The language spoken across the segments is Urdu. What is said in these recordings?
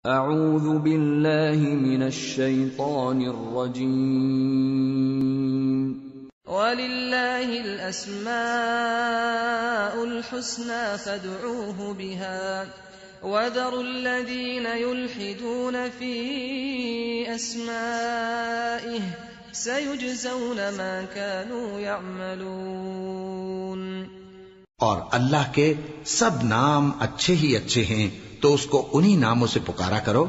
اعوذ باللہ من الشیطان الرجیم وَلِلَّهِ الْأَسْمَاءُ الْحُسْنَى فَادْعُوهُ بِهَا وَذَرُوا الَّذِينَ يُلْحِدُونَ فِي أَسْمَائِهِ سَيُجْزَوْنَ مَا كَانُوا يَعْمَلُونَ۔ اور اللہ کے سب نام اچھے ہی اچھے ہیں، تو اس کو انہی ناموں سے پکارا کرو،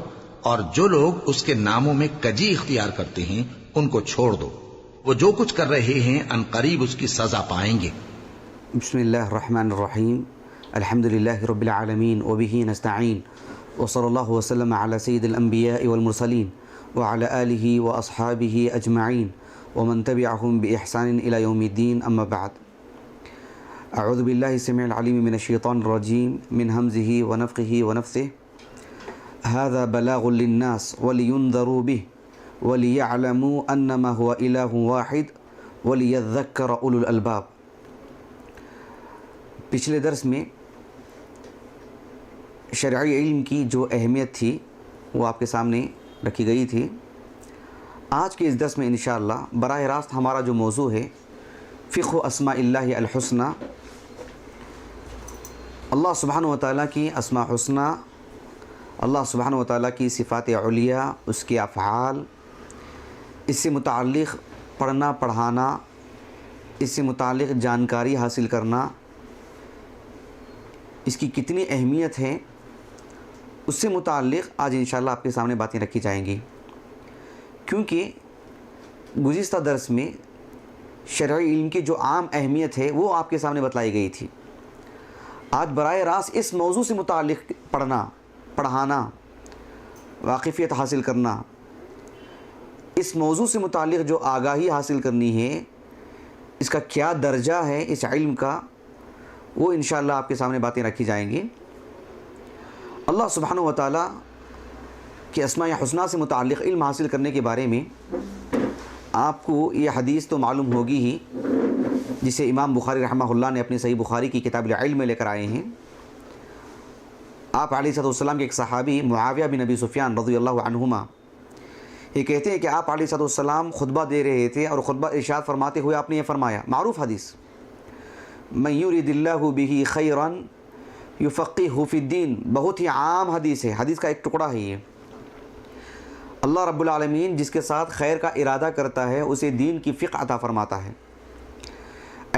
اور جو لوگ اس کے ناموں میں کجی اختیار کرتے ہیں ان کو چھوڑ دو، وہ جو کچھ کر رہے ہیں ان قریب اس کی سزا پائیں گے۔ بسم اللہ الرحمن الرحیم، الحمد للہ رب العالمین وبہ نستعین، وصلی اللہ وسلم علی سید الانبیاء والمرسلین وعلی آلہ واصحابہ اجمعین ومن تبعہم بإحسان الی یوم الدین، اما بعد۔ اعوذ باللہ السمیع العلیم من الشیطان الرجیم، من ہمزہ ونفخہ ونفثہ۔ ھذا بلاغ للناس ولینذروا بہ وَلِيَعْلَمُوا أَنَّمَا هُوَ إِلَٰهٌ وَاحِدٌ وَلِيَذَّكَّرَ أُولُو الْأَلْبَابِ۔ پچھلے درس میں شرعی علم کی جو اہمیت تھی وہ آپ کے سامنے رکھی گئی تھی۔ آج کے اس درس میں انشاءاللہ براہ راست ہمارا جو موضوع ہے فقہ اسماء اللہ الحسنی، اللہ سبحانہ وتعالیٰ کی اسماء حسنی، اللہ سبحانہ وتعالیٰ کی صفات علیہ، اس کے افعال، اس سے متعلق پڑھنا پڑھانا، اس سے متعلق جانکاری حاصل کرنا، اس کی کتنی اہمیت ہے، اس سے متعلق آج انشاءاللہ آپ کے سامنے باتیں رکھی جائیں گی۔ کیونکہ گزشتہ درس میں شرعی علم کی جو عام اہمیت ہے وہ آپ کے سامنے بتلائی گئی تھی۔ آج براہ راست اس موضوع سے متعلق پڑھنا پڑھانا، واقفیت حاصل کرنا، اس موضوع سے متعلق جو آگاہی حاصل کرنی ہے، اس کا کیا درجہ ہے اس علم کا، وہ انشاءاللہ آپ کے سامنے باتیں رکھی جائیں گی۔ اللہ سبحانہ وتعالیٰ کے اسماء حسنی سے متعلق علم حاصل کرنے کے بارے میں آپ کو یہ حدیث تو معلوم ہوگی ہی، جسے امام بخاری رحمہ اللہ نے اپنی صحیح بخاری کی کتاب العلم میں لے کر آئے ہیں۔ آپ علیہ السلام کے ایک صحابی معاویہ بن ابی سفیان رضی اللہ عنہما یہ کہتے ہیں کہ آپ علیہ السلام خطبہ دے رہے تھے، اور خطبہ ارشاد فرماتے ہوئے آپ نے یہ فرمایا، معروف حدیث، من یرید اللہ بہ خیرا یفقہہ فی الدین، بہت ہی عام حدیث ہے، حدیث کا ایک ٹکڑا ہے یہ۔ اللہ رب العالمین جس کے ساتھ خیر کا ارادہ کرتا ہے اسے دین کی فقہ عطا فرماتا ہے۔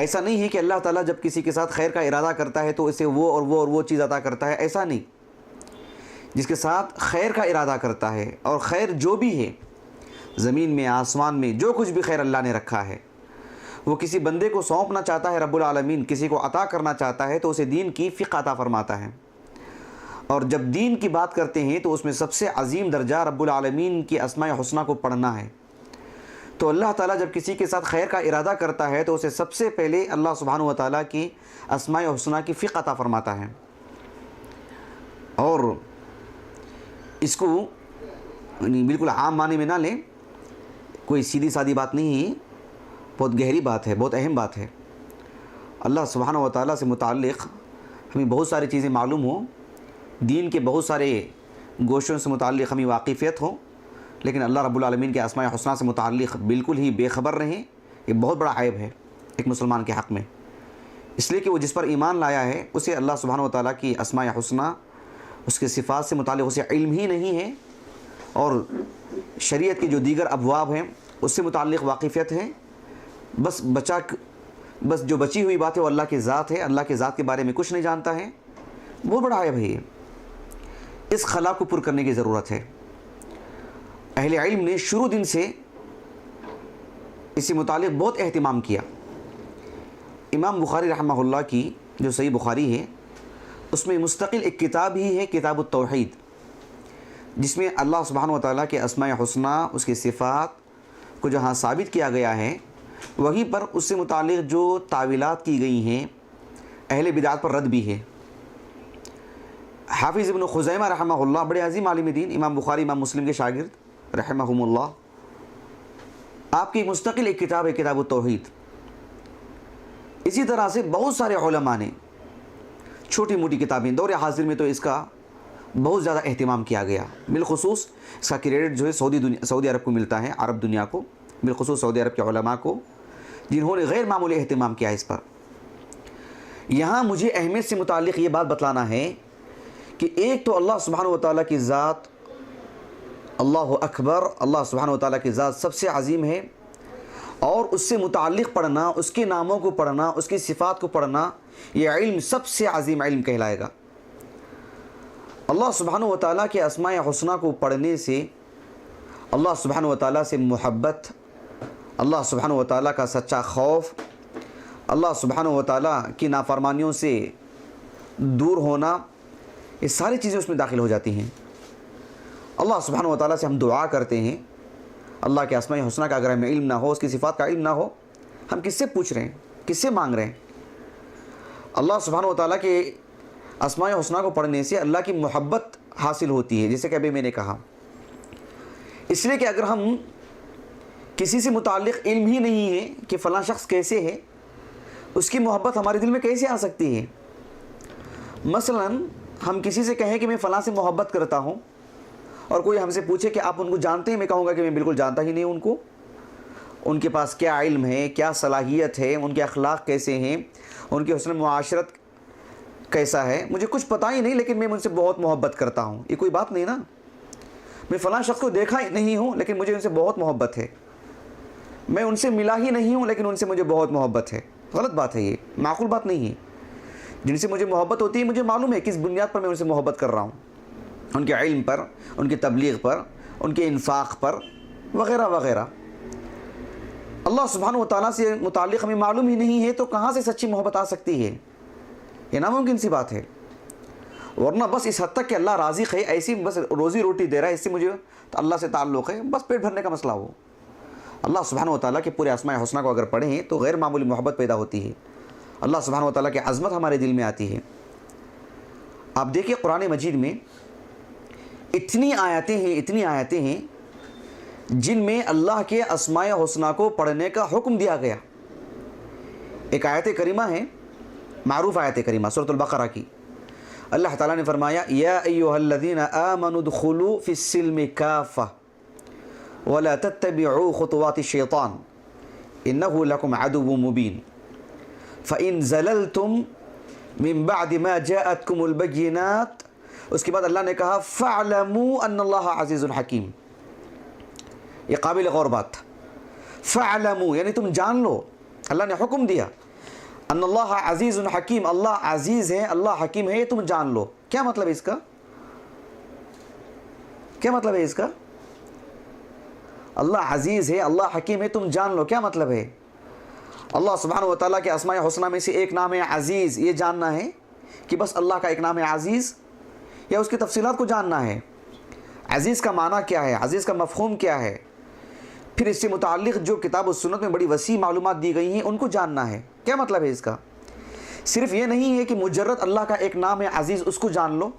ایسا نہیں ہے کہ اللہ تعالیٰ جب کسی کے ساتھ خیر کا ارادہ کرتا ہے تو اسے وہ اور وہ اور وہ چیز عطا کرتا ہے، ایسا نہیں۔ جس کے ساتھ خیر کا ارادہ کرتا ہے، اور خیر جو بھی ہے زمین میں آسمان میں جو کچھ بھی خیر اللہ نے رکھا ہے، وہ کسی بندے کو سونپنا چاہتا ہے رب العالمین، کسی کو عطا کرنا چاہتا ہے تو اسے دین کی فقہ عطا فرماتا ہے۔ اور جب دین کی بات کرتے ہیں تو اس میں سب سے عظیم درجہ رب العالمین کی اسماء حسنی کو پڑھنا ہے۔ تو اللہ تعالیٰ جب کسی کے ساتھ خیر کا ارادہ کرتا ہے تو اسے سب سے پہلے اللہ سبحانہ وتعالیٰ کی اسماء حسنی کی فقہ عطا فرماتا ہے، اور اس کو بالکل عام معنی میں نہ لیں، کوئی سیدھی سادی بات نہیں ہے، بہت گہری بات ہے، بہت اہم بات ہے۔ اللہ سبحانہ وتعالیٰ سے متعلق ہمیں بہت ساری چیزیں معلوم ہوں، دین کے بہت سارے گوشوں سے متعلق ہمیں واقفیت ہو، لیکن اللہ رب العالمین کے اسماء حسنی سے متعلق بالکل ہی بے خبر رہیں، یہ بہت بڑا عیب ہے ایک مسلمان کے حق میں، اس لیے کہ وہ جس پر ایمان لایا ہے اسے اللہ سبحانہ وتعالیٰ کی اسماء حسنی، اس کے صفات سے متعلق اسے علم ہی نہیں ہے، اور شریعت کی جو دیگر ابواب ہیں اس سے متعلق واقفیت ہے، بس جو بچی ہوئی بات ہے وہ اللہ کی ذات ہے، اللہ کے ذات کے بارے میں کچھ نہیں جانتا ہے، بہت بڑا عیب ہے یہ۔ اس خلا کو پر کرنے کی ضرورت ہے۔ اہل علم نے شروع دن سے اس سے متعلق بہت اہتمام کیا۔ امام بخاری رحمہ اللہ کی جو صحیح بخاری ہے اس میں مستقل ایک کتاب ہی ہے، کتاب التوحید، جس میں اللہ سبحانہ وتعالیٰ کے اسماء حسنی، اس کی صفات کو جہاں ثابت کیا گیا ہے، وہیں پر اس سے متعلق جو تعویلات کی گئی ہیں اہل بدعت پر رد بھی ہے۔ حافظ ابن خزیمہ رحمہ اللہ، بڑے عظیم عالم دین، امام بخاری امام مسلم کے شاگرد رحمہم اللہ، آپ کی مستقل ایک کتاب ہے کتاب التوحید۔ اسی طرح سے بہت سارے علماء نے چھوٹی موٹی کتابیں، دور حاضر میں تو اس کا بہت زیادہ اہتمام کیا گیا. بالخصوص اس کا کریڈٹ جو ہے سعودی عرب کو ملتا ہے، عرب دنیا کو، بالخصوص سعودی عرب کے علماء کو، جنہوں نے غیر معمولی اہتمام کیا اس پر. یہاں مجھے اہمیت سے متعلق یہ بات بتلانا ہے کہ ایک تو اللہ سبحانہ و تعالیٰ کی ذات، اللہ اکبر، اللہ سبحانہ و تعالیٰ کی ذات سب سے عظیم ہے، اور اس سے متعلق پڑھنا، اس کے ناموں کو پڑھنا، اس کی صفات کو پڑھنا، یہ علم سب سے عظیم علم کہلائے گا. اللہ سبحانہ و تعالیٰ کے اسماء حسنہ کو پڑھنے سے اللہ سبحانہ و تعالیٰ سے محبت، اللہ سبحانہ و تعالیٰ کا سچا خوف، اللہ سبحانہ و تعالیٰ کی نافرمانیوں سے دور ہونا، یہ ساری چیزیں اس میں داخل ہو جاتی ہیں. اللہ سبحانہ و تعالیٰ سے ہم دعا کرتے ہیں. اللہ کے اسماء حسنہ کا اگر ہمیں علم نہ ہو، اس کی صفات کا علم نہ ہو، ہم کس سے پوچھ رہے ہیں، کس سے مانگ رہے ہیں؟ اللہ سبحانہ و تعالیٰ کے اسماء حسنہ کو پڑھنے سے اللہ کی محبت حاصل ہوتی ہے، جیسے کہ ابھی میں نے کہا. اس لیے کہ اگر ہم کسی سے متعلق علم ہی نہیں ہے کہ فلاں شخص کیسے ہے، اس کی محبت ہمارے دل میں کیسے آ سکتی ہے؟ مثلا ہم کسی سے کہیں کہ میں فلاں سے محبت کرتا ہوں، اور کوئی ہم سے پوچھے کہ آپ ان کو جانتے ہیں، میں کہوں گا کہ میں بالکل جانتا ہی نہیں ان کو. ان کے پاس کیا علم ہے، کیا صلاحیت ہے، ان کے اخلاق کیسے ہیں، ان کے حسن معاشرت کیسا ہے، مجھے کچھ پتہ ہی نہیں، لیکن میں ان سے بہت محبت کرتا ہوں. یہ کوئی بات نہیں نا. میں فلاں شخص کو دیکھا ہی نہیں ہوں لیکن مجھے ان سے بہت محبت ہے. میں ان سے ملا ہی نہیں ہوں لیکن ان سے مجھے بہت محبت ہے. غلط بات ہے، یہ معقول بات نہیں ہے. جن سے مجھے محبت ہوتی ہے مجھے معلوم ہے کس بنیاد پر میں ان سے محبت کر رہا ہوں، ان کے علم پر، ان کی تبلیغ پر، ان کے انفاق پر، وغیرہ وغیرہ. اللہ سبحانہ و تعالیٰ سے متعلق ہمیں معلوم ہی نہیں ہے تو کہاں سے سچی محبت آ سکتی ہے؟ یہ ناممکن سی بات ہے. ورنہ بس اس حد تک کہ اللہ رازق ہے، ایسی بس روزی روٹی دے رہا ہے، اس سے مجھے تو اللہ سے تعلق ہے، بس پیٹ بھرنے کا مسئلہ ہو. اللہ سبحانہ و تعالیٰ کے پورے اسماء حسنہ کو اگر پڑھیں تو غیر معمولی محبت پیدا ہوتی ہے. اللہ سبحانہ و تعالیٰ کی عظمت ہمارے دل میں آتی ہے. آپ دیکھیں قرآن مجید میں اتنی آیتیں ہیں جن میں اللہ کے اسماء حسنہ کو پڑھنے کا حکم دیا گیا. ایک آیت کریمہ ہے، معروف آیت کریمہ سورۃ البقرہ کی. اللہ تعالیٰ نے فرمایا یا ایھا الذین آمنوا ادخلوا فی السلم کافہ ولا تتبعوا خطوات الشیطان انہ لکم عدو مبین فإن زللتم من بعد ما جاءتکم البینات. اس کے بعد اللہ نے کہا فاعلموا ان اللہ عزیز حکیم. یہ قابل غور بات. فاعلموا یعنی تم جان لو، اللہ نے حکم دیا ان اللہ عزیز حکیم، اللہ عزیز ہے، اللہ حکیم ہے، یہ تم جان لو. کیا مطلب ہے اس کا؟ کیا مطلب ہے اس کا؟ اللہ عزیز ہے، اللہ حکیم ہے، تم جان لو. کیا مطلب ہے؟ اللہ سبحانہ و تعالیٰ کے اسماء حسنہ میں سے ایک نام ہے عزیز. یہ جاننا ہے کہ بس اللہ کا ایک نام ہے عزیز، یا اس کی تفصیلات کو جاننا ہے؟ عزیز کا معنی کیا ہے، عزیز کا مفہوم کیا ہے، پھر اس سے متعلق جو کتاب و سنت میں بڑی وسیع معلومات دی گئی ہیں ان کو جاننا ہے. کیا مطلب ہے اس کا؟ صرف یہ نہیں ہے کہ مجرد اللہ کا ایک نام ہے عزیز اس کو جان لو،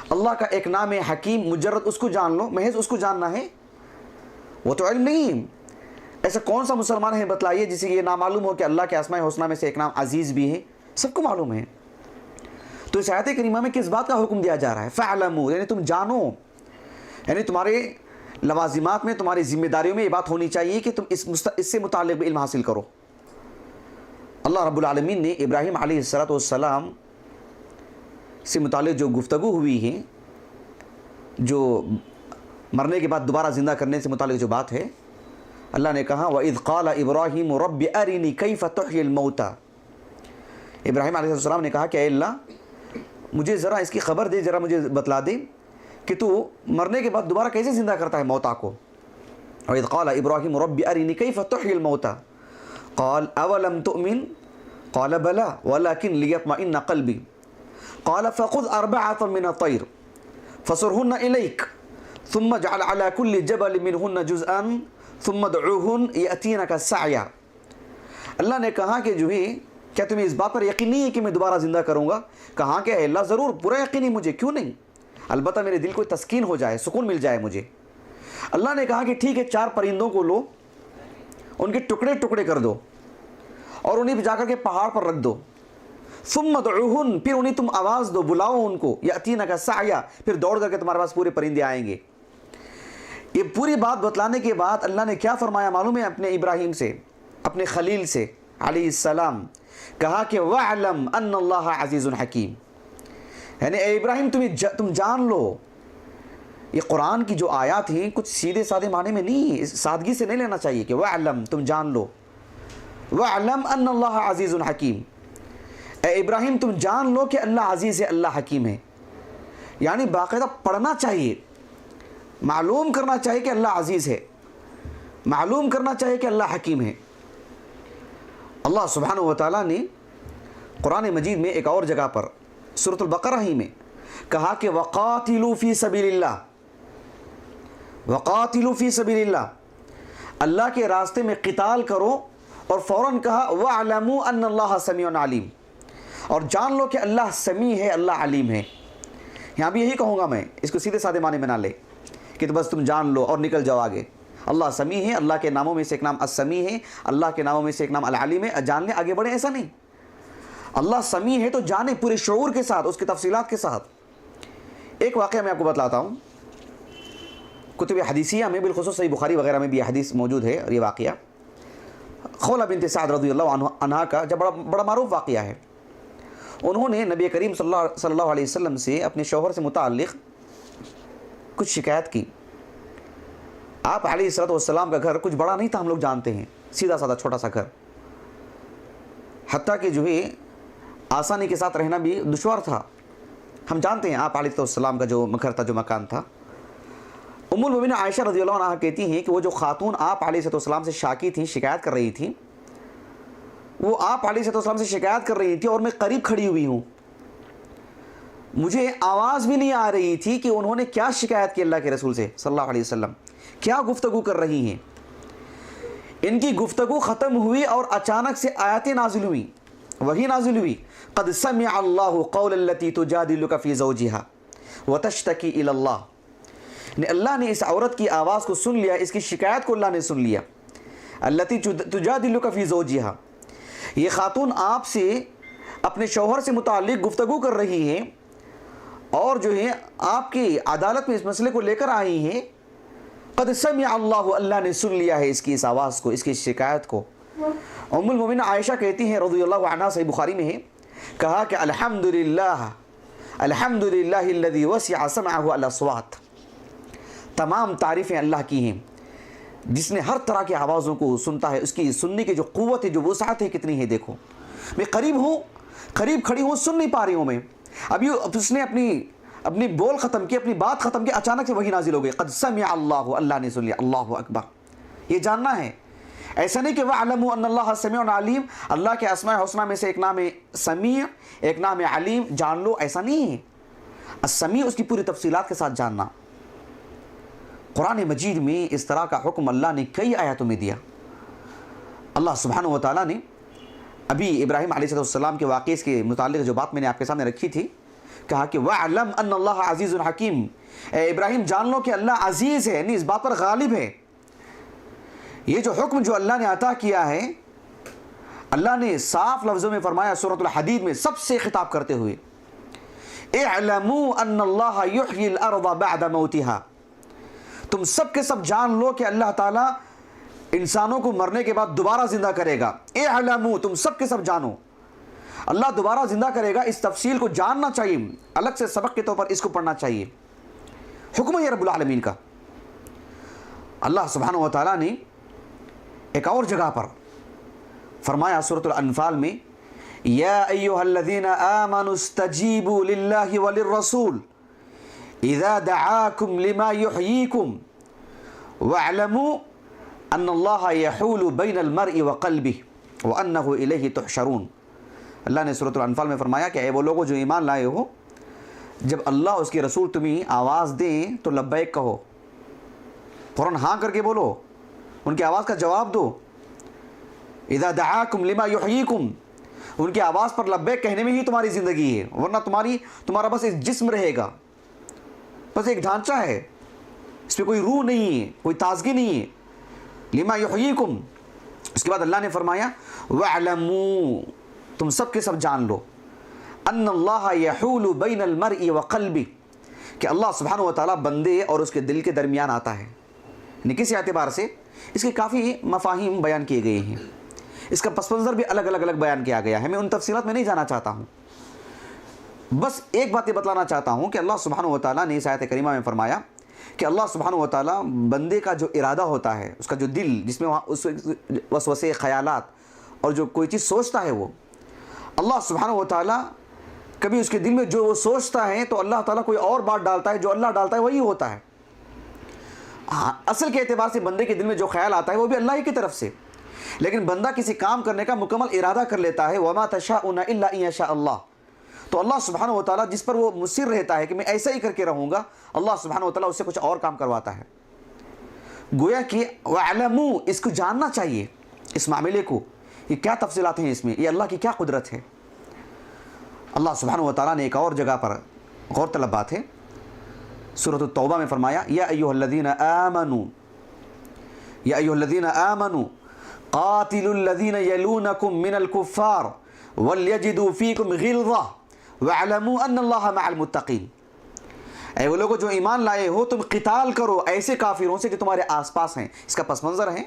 اللہ کا ایک نام ہے حکیم مجرد اس کو جان لو، محض اس کو جاننا ہے. وہ تو علم نہیں. ایسا کون سا مسلمان ہے بتلائیے جسے یہ نامعلوم ہو کہ اللہ کے اسماء حسنہ میں سے ایک نام عزیز بھی ہے؟ سب کو معلوم ہے. تو اس آیت کریمہ میں کس بات کا حکم دیا جا رہا ہے؟ فاعلموا یعنی تم جانو، یعنی تمہارے لوازمات میں، تمہاری ذمہ داریوں میں یہ بات ہونی چاہیے کہ تم اس سے متعلق علم حاصل کرو. اللہ رب العالمین نے ابراہیم علیہ السلام سے متعلق جو گفتگو ہوئی ہے، جو مرنے کے بعد دوبارہ زندہ کرنے سے متعلق جو بات ہے، اللہ نے کہا وَإِذْ قَالَ إِبْرَاهِيمُ رَبِّ أَرِنِي كَيْفَ تُحْيِي الْمَوْتَى. ابراہیم علیہ السلام نے کہا کہ اے اللہ مجھے ذرا اس کی خبر دے، ذرا مجھے بتلا دے کہ تو مرنے کے بعد دوبارہ کیسے زندہ کرتا ہے موتا کو. وَإِذْ قَالَ إِبْرَاهِيمُ رَبِّ أَرِنِي كَيْفَ تُحْيِي الْمَوْتَى قال أولم تؤمن قال بلى ولكن ليطمئن قلبي قال فخذ أربعة من الطير فصرهن إليك ثم اجعل على كل جبل منهن جزءا ثم ادعوهن يأتينك سعيا. اللہ نے کہا کہ جو ہے کیا تمہیں اس بات پر یقین نہیں ہے کہ میں دوبارہ زندہ کروں گا؟ کہا کہ اے اللہ ضرور پورا یقین ہے مجھے، کیوں نہیں، البتہ میرے دل کو تسکین ہو جائے، سکون مل جائے مجھے. اللہ نے کہا کہ ٹھیک ہے، 4 پرندوں کو لو، ان کے ٹکڑے ٹکڑے کر دو اور انہیں جا کر کے پہاڑ پر رکھ دو. ثم ادعوہن، پھر انہیں تم آواز دو، بلاؤ ان کو، یاتینک سعیا، پھر دوڑ کر کے تمہارے پاس پورے پرندے آئیں گے۔ یہ پوری بات بتلانے کے بعد اللہ نے کیا فرمایا معلوم ہے اپنے ابراہیم سے، اپنے خلیل سے علیہ السلام؟ کہا کہ وَاعْلَمْ أَنَّ اللَّهَ عَزِيزٌ حَكِيمٌ، یعنی اے ابراہیم تم جان لو، یہ قرآن کی جو آیات ہیں کچھ سیدھے سادے معنی میں نہیں، سادگی سے نہیں لینا چاہیے کہ وَاعْلَمْ تم جان لو، وَاعْلَمْ أَنَّ اللَّهَ عَزِيزٌ حَكِيمٌ، اے ابراہیم تم جان لو کہ اللہ عزیز ہے، اللہ حکیم ہے۔ یعنی باقاعدہ پڑھنا چاہیے، معلوم کرنا چاہیے کہ اللہ عزیز ہے، معلوم کرنا چاہیے کہ اللہ حکیم ہے۔ اللہ سبحانہ و تعالیٰ نے قرآن مجید میں ایک اور جگہ پر سورۃ البقرہ ہی میں کہا کہ وَقَاتِلُوا فِي سَبِيلِ اللَّهِ، وَقَاتِلُوا فِي سَبِيلِ اللَّهِ، اللہ کے راستے میں قتال کرو، اور فوراً کہا وَاعْلَمُوا أَنَّ اللَّهَ سَمِيعٌ عَلِيمٌ، اور جان لو کہ اللہ سمیع ہے، اللہ علیم ہے۔ یہاں بھی یہی کہوں گا میں، اس کو سیدھے سادے معنی میں نہ لے کہ تو بس تم جان لو اور نکل جاؤ آگے۔ اللہ سمیع ہے، اللہ کے ناموں میں سے ایک نام السمیع ہے، اللہ کے ناموں میں سے ایک نام العلیم ہے، جان لیں آگے بڑھیں، ایسا نہیں۔ اللہ سمیع ہے تو جانیں پورے شعور کے ساتھ، اس کی تفصیلات کے ساتھ۔ ایک واقعہ میں آپ کو بتلاتا ہوں، کتب حدیثیہ میں بالخصوص صحیح بخاری وغیرہ میں بھی یہ حدیث موجود ہے، اور یہ واقعہ خولہ بنت سعد رضی اللہ عنہا کا جب بڑا معروف واقعہ ہے۔ انہوں نے نبی کریم صلی اللہ علیہ وسلم سے اپنے شوہر سے متعلق کچھ شکایت کی۔ آپ علیہ السلام کا گھر کچھ بڑا نہیں تھا، ہم لوگ جانتے ہیں، سیدھا سادہ چھوٹا سا گھر، حتیٰ کہ جو ہے آسانی کے ساتھ رہنا بھی دشوار تھا۔ ہم جانتے ہیں آپ علیہ السلام کا جو گھر تھا، جو مکان تھا۔ ام المؤمنین عائشہ رضی اللہ عنہا کہتی ہیں کہ وہ جو خاتون آپ علیہ السلام سے شاکی تھیں، شکایت کر رہی تھیں، وہ آپ علیہ السلام سے شکایت کر رہی تھی اور میں قریب کھڑی ہوئی ہوں، مجھے آواز بھی نہیں آ رہی تھی کہ انہوں نے کیا شکایت کی اللہ کے رسول سے صلی اللہ علیہ وسلم، کیا گفتگو کر رہی ہیں۔ ان کی گفتگو ختم ہوئی اور اچانک سے آیتیں نازل ہوئی، وہی نازل ہوئی قد سمع اللہ قول التی تجادلک فی زوجہا وتشتکی الی اللہ، اللہ نے اس عورت کی آواز کو سن لیا، اس کی شکایت کو اللہ نے سن لیا۔ التی تجادلک فی زوجہا، یہ خاتون آپ سے اپنے شوہر سے متعلق گفتگو کر رہی ہیں اور جو ہے آپ کی عدالت میں اس مسئلے کو لے کر آئی ہیں۔ قد سمع اللہ، اللہ نے سن لیا ہے اس کی اس آواز کو، اس کی شکایت کو۔ ام المؤمنین عائشہ کہتی ہیں رضی اللہ عنہا، صحیح بخاری میں ہے، کہا کہ الحمدللہ الحمدللہ الذی وسع سمعہ الاصوات، تمام تعریفیں اللہ کی ہیں جس نے ہر طرح کی آوازوں کو سنتا ہے، اس کی سننے کی جو قوت ہے، جو وسعت ہے کتنی ہے۔ دیکھو میں قریب ہوں، قریب کھڑی ہوں، سن نہیں پا رہی ہوں میں، ابھی اس نے اپنی بول ختم کی، اپنی بات ختم کی، اچانک سے وہی نازل ہو گئی قد سمع اللہ، اللہ نے سن لیا۔ اللہ اکبر، یہ جاننا ہے، ایسا نہیں کہ وَاعْلَمُوا أَنَّ اللَّهَ سَمِيعٌ عَلِيمٌ، اللہ کے اسماء حسنہ میں سے ایک نام ہے سمیع، ایک نام ہے علیم، جان لو، ایسا نہیں ہے۔ السمیع اس کی پوری تفصیلات کے ساتھ جاننا۔ قرآن مجید میں اس طرح کا حکم اللہ نے کئی آیاتوں میں دیا۔ اللہ سبحانہ و تعالیٰ نے ابھی ابراہیم علیہ السلام کے واقعے کے متعلق جو بات میں نے آپ کے سامنے رکھی تھی، کہا کہ وَاعْلَمْ أَنَّ اللَّهَ عَزِيزٌ حَكِيمٌ، اے ابراہیم جان لو کہ اللہ عزیز ہے، یعنی اس بات پر غالب ہے۔ یہ جو حکم جو اللہ نے عطا کیا ہے، اللہ نے صاف لفظوں میں فرمایا سورۃ الحدید میں سب سے خطاب کرتے ہوئے، اعلموا ان اللہ یحیی الارض بعد موتها، تم سب کے سب جان لو کہ اللہ تعالیٰ انسانوں کو مرنے کے بعد دوبارہ زندہ کرے گا۔ اعلموا، تم سب کے سب جانو، اللہ دوبارہ زندہ کرے گا، اس تفصیل کو جاننا چاہیے، الگ سے سبق کے طور پر اس کو پڑھنا چاہیے۔ حکم ہے رب العالمین کا۔ اللہ سبحانہ و تعالیٰ نے ایک اور جگہ پر فرمایا سورۃ الانفال میں، یا ایھا الذین آمنوا استجیبوا للہ وللرسول اذا دعاکم لما یحییکم واعلموا ان اللہ یحول بین المرء وقلبہ وانہ الیہ تحشرون۔ اللہ نے سورۃ الانفال میں فرمایا کہ اے وہ لوگوں جو ایمان لائے ہو، جب اللہ اس کے رسول تمہیں آواز دیں تو لبیک کہو، فوراً ہاں کر کے بولو، ان کی آواز کا جواب دو۔ اذا دعاکم لما یحییکم، ان کی آواز پر لبیک کہنے میں ہی تمہاری زندگی ہے، ورنہ تمہارا بس ایک جسم رہے گا، بس ایک ڈھانچہ ہے، اس پہ کوئی روح نہیں ہے، کوئی تازگی نہیں ہے۔ لما یحییکم، اس کے بعد اللہ نے فرمایا وَاعْلَمُوا، تم سب کے سب جان لو، ان اللہ یحول بین المرء وقلبہ، کہ اللہ سبحانہ و تعالیٰ بندے اور اس کے دل کے درمیان آتا ہے. یعنی کسی اعتبار سے اس کے کافی مفاہیم بیان کیے گئے ہیں، اس کا پس منظر بھی الگ بیان کیا گیا ہے. میں ان تفصیلات میں نہیں جانا چاہتا ہوں، بس ایک بات یہ بتلانا چاہتا ہوں کہ اللہ سبحانہ و تعالیٰ نے اس آیت کریمہ میں فرمایا کہ اللہ سبحانہ و تعالیٰ بندے کا جو ارادہ ہوتا ہے، اس کا جو دل جس میں وہاں اس وسوسے خیالات اور جو کوئی چیز سوچتا ہے، وہ اللہ سبحانہ و تعالیٰ کبھی اس کے دل میں جو وہ سوچتا ہے تو اللہ تعالیٰ کوئی اور بات ڈالتا ہے، جو اللہ ڈالتا ہے وہی ہوتا ہے. ہاں اصل کے اعتبار سے بندے کے دل میں جو خیال آتا ہے وہ بھی اللہ ہی کی طرف سے، لیکن بندہ کسی کام کرنے کا مکمل ارادہ کر لیتا ہے. وما تشاءون الا ان یشاء اللہ. تو اللہ سبحانہ و تعالیٰ جس پر وہ مصر رہتا ہے کہ میں ایسا ہی کر کے رہوں گا، اللہ سبحانہ و تعالیٰ اس سے کچھ اور کام کرواتا ہے. گویا کہ وَاعْلَمُوا، اس کو جاننا چاہیے اس معاملے کو، یہ کیا تفصیلات ہیں اس میں، یہ اللہ کی کیا قدرت ہے. اللہ سبحانہ و تعالیٰ نے ایک اور جگہ پر غور طلب بات ہے، سورۃ التوبہ میں فرمایا یا ایھا الذین آمنوا قاتلوا الذین یلونکم من الکفار ولیجدوا فیکم غلظہ واعلموا ان اللہ مع المتقین. اے وہ لوگوں جو ایمان لائے ہو، تم قتال کرو ایسے کافروں سے جو تمہارے آس پاس ہیں. اس کا پس منظر ہے،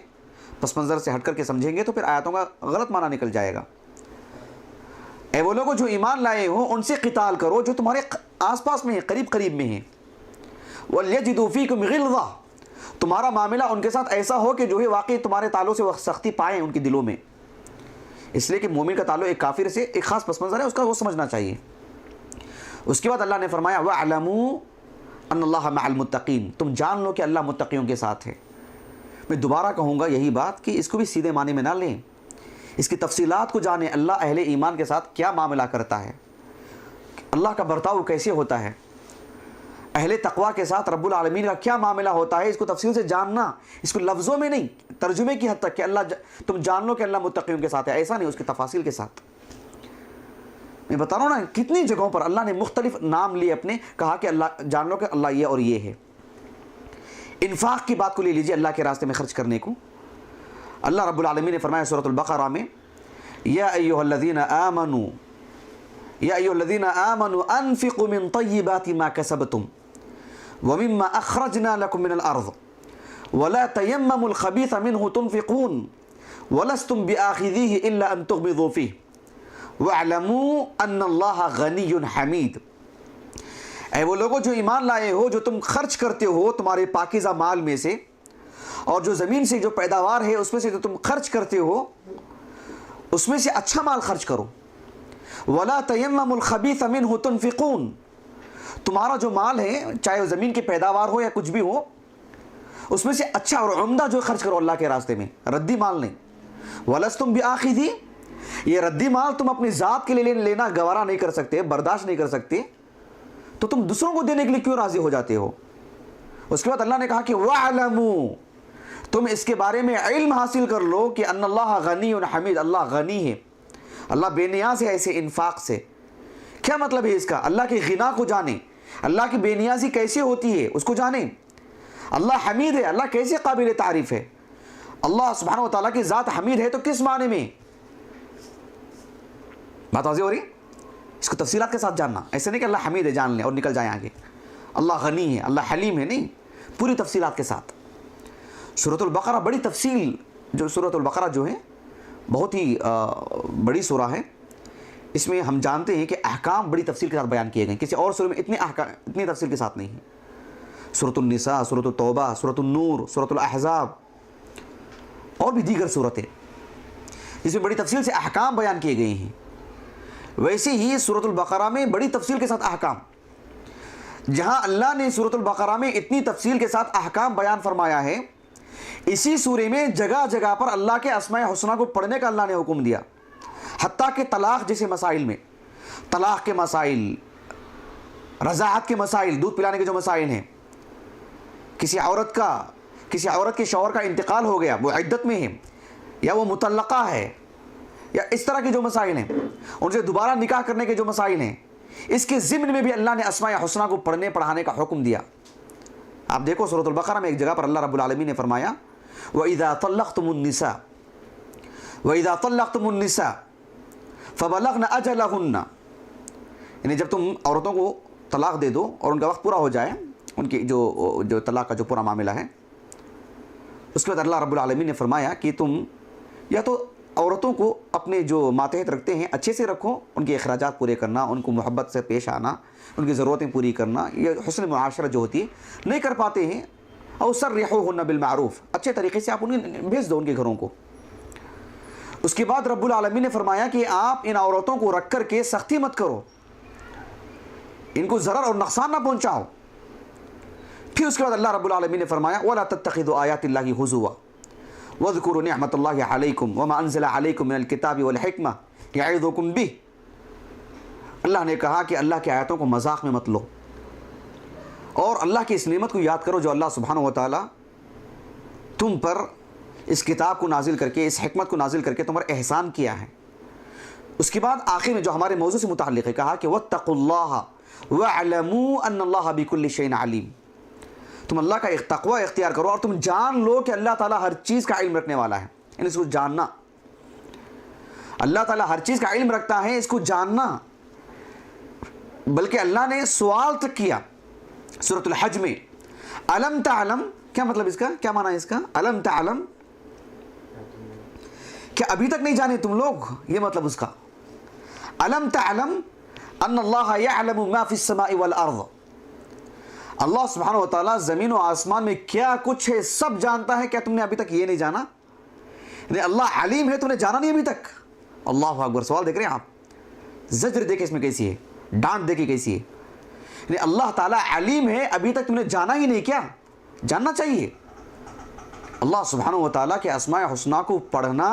پس منظر سے ہٹ کر کے سمجھیں گے تو پھر آیاتوں کا غلط معنی نکل جائے گا. اے وہ لوگوں جو ایمان لائے ہو، ان سے قتال کرو جو تمہارے آس پاس میں ہیں، قریب میں ہیں. وَلْيَجِدُوا فِيكُمْ غِلْظَةً، تمہارا معاملہ ان کے ساتھ ایسا ہو کہ جو ہے واقعی تمہارے تعلق سے وہ سختی پائیں ان کے دلوں میں. اس لیے کہ مومن کا تعلق ایک کافر سے ایک خاص پس منظر ہے، اس کا وہ سمجھنا چاہیے. اس کے بعد اللہ نے فرمایا وَاعْلَمُوا أَنَّ اللَّهَ مَعَ الْمُتَّقِينَ، تم جان لو کہ اللہ متقیوں کے ساتھ ہے. میں دوبارہ کہوں گا یہی بات کہ اس کو بھی سیدھے معنی میں نہ لیں، اس کی تفصیلات کو جانیں. اللہ اہل ایمان کے ساتھ کیا معاملہ کرتا ہے، اللہ کا برتاؤ کیسے ہوتا ہے، اہل تقویٰ کے ساتھ رب العالمین کا کیا معاملہ ہوتا ہے، اس کو تفصیل سے جاننا. اس کو لفظوں میں نہیں، ترجمے کی حد تک کہ اللہ تم جان لو کہ اللہ متقیوں کے ساتھ ہے، ایسا نہیں، اس کی تفاصیل کے ساتھ. میں بتا رہا ہوں نا کتنی جگہوں پر اللہ نے مختلف نام لیے اپنے، کہا کہ اللہ جان لو کہ اللہ یہ اور یہ ہے. انفاق کی بات کو لے لیجیے، اللہ کے راستے میں خرچ کرنے کو. اللہ رب العالمین نے فرمایا سورۃ البقرہ میں یا ایھا الذین آمنوا انفقوا من طیبات ما کسبتم ومما اخرجنا لكم من الارض ولا تيمموا الخبيث منه تنفقون ولستم بآخذيه الا ان تغمضوا فيه واعلموا ان الله غني حمید. اے وہ لوگوں جو ایمان لائے ہو، جو تم خرچ کرتے ہو تمہارے پاکیزہ مال میں سے، اور جو زمین سے جو پیداوار ہے اس میں سے جو تم خرچ کرتے ہو اس میں سے اچھا مال خرچ کرو. ولا تیمموا الخبیث منہ تنفقون، تمہارا جو مال ہے چاہے وہ زمین کی پیداوار ہو یا کچھ بھی ہو، اس میں سے اچھا اور عمدہ جو خرچ کرو اللہ کے راستے میں، ردی مال نہیں. ولستم بآخذی، یہ ردی مال تم اپنی ذات کے لیے لینا گوارا نہیں کر سکتے، برداشت نہیں کر سکتے، تو تم دوسروں کو دینے کے لیے کیوں راضی ہو جاتے ہو. اس کے بعد اللہ نے کہا کہ وَاعْلَمُوا، تم اس کے بارے میں علم حاصل کر لو کہ ان اللہ غنی حمید، اللہ غنی ہے، اللہ بے نیاز ہے ایسے انفاق سے. کیا مطلب ہے اس کا؟ اللہ کے غنا کو جانیں، اللہ کی بے نیازی کیسے ہوتی ہے اس کو جانیں. اللہ حمید ہے، اللہ کیسے قابل تعریف ہے. اللہ سبحانہ و تعالیٰ کی ذات حمید ہے تو کس معنی میں؟ بات واضح ہو رہی؟ اس کو تفصیلات کے ساتھ جاننا، ایسے نہیں کہ اللہ حمید ہے جان لیں اور نکل جائیں آگے. اللہ غنی ہے، اللہ حلیم ہے، نہیں، پوری تفصیلات کے ساتھ. سورۃ البقرہ بڑی تفصیل، جو سورۃ البقرہ جو ہے بہت ہی بڑی سورہ ہے. اس میں ہم جانتے ہیں کہ احکام بڑی تفصیل کے ساتھ بیان کیے گئے، کسی اور سورہ میں اتنی تفصیل کے ساتھ نہیں ہے. سورۃ النساء، سورۃ التوبہ، سورۃ النور، سورۃ الاحزاب اور بھی دیگر سورتیں جس میں بڑی تفصیل سے احکام بیان کیے گئے ہیں، ویسے ہی سورۃ البقرہ میں بڑی تفصیل کے ساتھ احکام. جہاں اللہ نے سورۃ البقرہ میں اتنی تفصیل کے ساتھ احکام بیان فرمایا ہے، اسی سورے میں جگہ جگہ پر اللہ کے اسماء حسنہ کو پڑھنے کا اللہ نے حکم دیا. حتیٰ کہ طلاق جیسے مسائل میں، طلاق کے مسائل، رضاعت کے مسائل، دودھ پلانے کے جو مسائل ہیں، کسی عورت کے شوہر کا انتقال ہو گیا، وہ عدت میں ہے یا وہ مطلقہ ہے، یا اس طرح کے جو مسائل ہیں، ان سے دوبارہ نکاح کرنے کے جو مسائل ہیں، اس کے ضمن میں بھی اللہ نے اسماء حسنہ کو پڑھنے پڑھانے کا حکم دیا. آپ دیکھو سورۃ البقرہ میں ایک جگہ پر اللہ رب العالمین نے فرمایا وَإِذَا طَلَّقْتُمُ النِّسَاءَ فَبَلَغْنَ أَجَلَهُنَّ یعنی جب تم عورتوں کو طلاق دے دو اور ان کا وقت پورا ہو جائے، ان کی جو طلاق کا جو پورا معاملہ ہے، اس کے بعد اللہ رب العالمین نے فرمایا کہ تم یا تو عورتوں کو اپنے جو ماتحت رکھتے ہیں اچھے سے رکھو، ان کے اخراجات پورے کرنا، ان کو محبت سے پیش آنا، ان کی ضرورتیں پوری کرنا، یہ حسن معاشرت جو ہوتی ہے نہیں کر پاتے ہیں، اور سرحوہن بالمعروف، اچھے طریقے سے آپ انہیں بھیج دو ان کے گھروں کو۔ اس کے بعد رب العالمین نے فرمایا کہ آپ ان عورتوں کو رکھ کر کے سختی مت کرو، ان کو ضرر اور نقصان نہ پہنچاؤ۔ پھر اس کے بعد اللہ رب العالمین نے فرمایا وَلَا تَتَّخِذُوا آيَاتِ اللَّهِ هُزُوًا وَاذْكُرُوا نِعْمَةَ اللَّهِ عَلَيْكُمْ وَمَا أَنزَلَ عَلَيْكُمْ مِنَ الْكِتَابِ وَالْحِكْمَةِ يَعِظُكُمْ بِهِ۔ اللہ نے کہا کہ اللہ کی آیاتوں کو مذاق میں مت لو، اور اللہ کی اس نعمت کو یاد کرو جو اللہ سبحانہ و تعالیٰ تم پر اس کتاب کو نازل کر کے، اس حکمت کو نازل کر کے تم پر احسان کیا ہے۔ اس کے بعد آخر میں جو ہمارے موضوع سے متعلق ہے کہا کہ وَاتَّقُوا اللَّهَ وَاعْلَمُوا أَنَّ اللَّهَ بِكُلِّ شَيْءٍ عَلِيمٌ۔ تم اللہ کا ایک تقوی اختیار کرو اور تم جان لو کہ اللہ تعالیٰ ہر چیز کا علم رکھنے والا ہے، یعنی اس کو جاننا، اللہ تعالیٰ ہر چیز کا علم رکھتا ہے، اس کو جاننا۔ بلکہ اللہ نے سوال تک کیا سورۃ الحج میں، الم تعلم، کیا مطلب اس کا، کیا معنی ہے اس کا؟ الم تعلم، کیا ابھی تک نہیں جانے تم لوگ؟ یہ مطلب اس کا، الم تعلم ان اللہ یعلم ما فی السماء والارض، اللہ سبحانہ و تعالیٰ زمین و آسمان میں کیا کچھ ہے سب جانتا ہے، کیا تم نے ابھی تک یہ نہیں جانا؟ یعنی اللہ علیم ہے، تم نے جانا نہیں ابھی تک؟ اللہ اکبر، سوال دیکھ رہے ہیں آپ، زجر دیکھیں اس میں کیسی ہے، ڈانٹ دیکھیں کیسی ہے، یعنی اللہ تعالیٰ علیم ہے، ابھی تک تم نے جانا ہی نہیں، کیا جاننا چاہیے؟ اللہ سبحانہ و تعالیٰ کے اسماء حسنہ کو پڑھنا،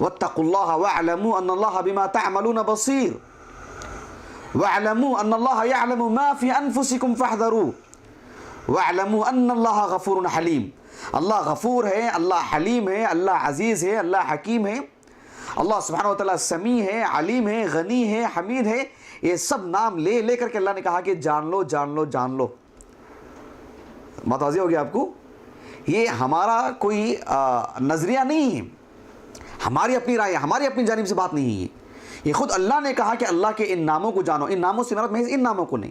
واتقوا اللہ واعلموا ان اللہ بما تعملون بصیر، واعلموا ان اللہ یعلم ما فی انفسکم فاحذروا، واعلموا ان اللہ غفور حلیم، اللہ غفور ہے، اللہ حلیم ہے، اللہ عزیز ہے، اللہ حکیم ہے، اللہ سبحانہ و تعالیٰ سمیع ہے، علیم ہے، غنی ہے، حمید ہے، یہ سب نام لے لے کر کے اللہ نے کہا کہ جان لو جان لو جان لو۔ بات واضح ہوگی آپ کو؟ یہ ہمارا کوئی نظریہ نہیں ہے، ہماری اپنی رائے، ہماری اپنی جانب سے بات نہیں ہے، یہ خود اللہ نے کہا کہ اللہ کے ان ناموں کو جانو، ان ناموں سے مراد محض ان ناموں کو نہیں،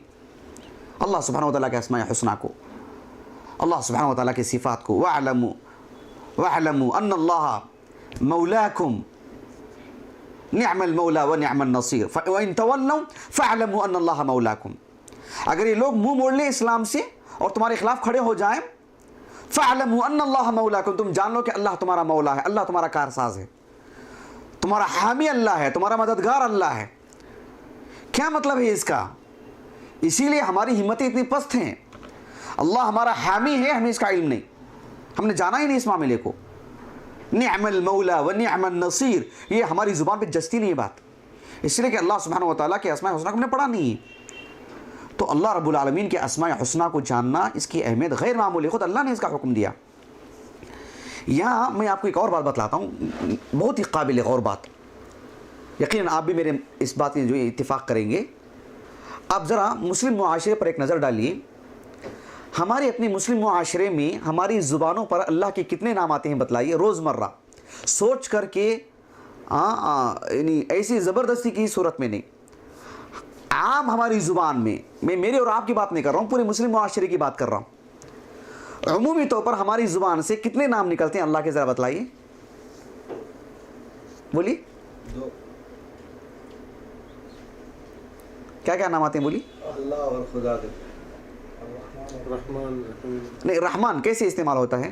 اللہ سبحانہ و تعالیٰ کے اسماء حسنہ کو، اللہ سبحانہ و تعالیٰ کے صفات کو، وَاعْلَمُوا أَنَّ اللَّهَ مَوْلَاكُمْ نِعْمَ الْمَوْلَى وَنِعْمَ النَّصِيرُ وَإِن تَوَلَّوْا فَاعْلَمُوا أَنَّ اللَّهَ مَوْلَاكُمْ۔ اگر یہ لوگ منہ موڑ لیں اسلام سے اور تمہارے خلاف کھڑے ہو جائیں، فَاعْلَمُوا أَنَّ اللَّهَ مَوْلَاكُمْ، تم جان لو کہ اللہ تمہارا مولا ہے، اللہ تمہارا کارساز ہے، تمہارا حامی اللہ ہے، تمہارا مددگار اللہ ہے۔ کیا مطلب ہے اس کا؟ اسی لیے ہماری ہمتیں اتنی پست ہیں، اللہ ہمارا حامی ہے، ہمیں اس کا علم نہیں، ہم نے جانا ہی نہیں اس معاملے کو۔ نعم المولا و نعم النصیر، یہ ہماری زبان پہ جستی نہیں ہے بات، اس لیے کہ اللہ سبحانہ و تعالیٰ کے اسماء حسنہ کو ہم نے پڑھا نہیں ہے۔ تو اللہ رب العالمین کے اسماء حسنہ کو جاننا، اس کی اہمیت غیر معمولی، خود اللہ نے اس کا حکم دیا۔ یہاں میں آپ کو ایک اور بات بتلاتا ہوں، بہت ہی قابل غور بات، یقیناً آپ بھی میرے اس بات میں جو اتفاق کریں گے۔ آپ ذرا مسلم معاشرے پر ایک نظر ڈالیے، ہمارے اپنے مسلم معاشرے میں ہماری زبانوں پر اللہ کے کتنے نام آتے ہیں بتلائیے، روزمرہ سوچ کر کے، یعنی ایسی زبردستی کی صورت میں نہیں، عام ہماری زبان میں، میں میرے اور آپ کی بات نہیں کر رہا ہوں، پورے مسلم معاشرے کی بات کر رہا ہوں، عمومی طور پر ہماری زبان سے کتنے نام نکلتے ہیں اللہ کے، ذرا بتلائیے، بولیے کیا کیا نام آتے ہیں، بولیے۔ اللہ اور خدا کے رحمان، نہیں، رحمان کیسے استعمال ہوتا ہے؟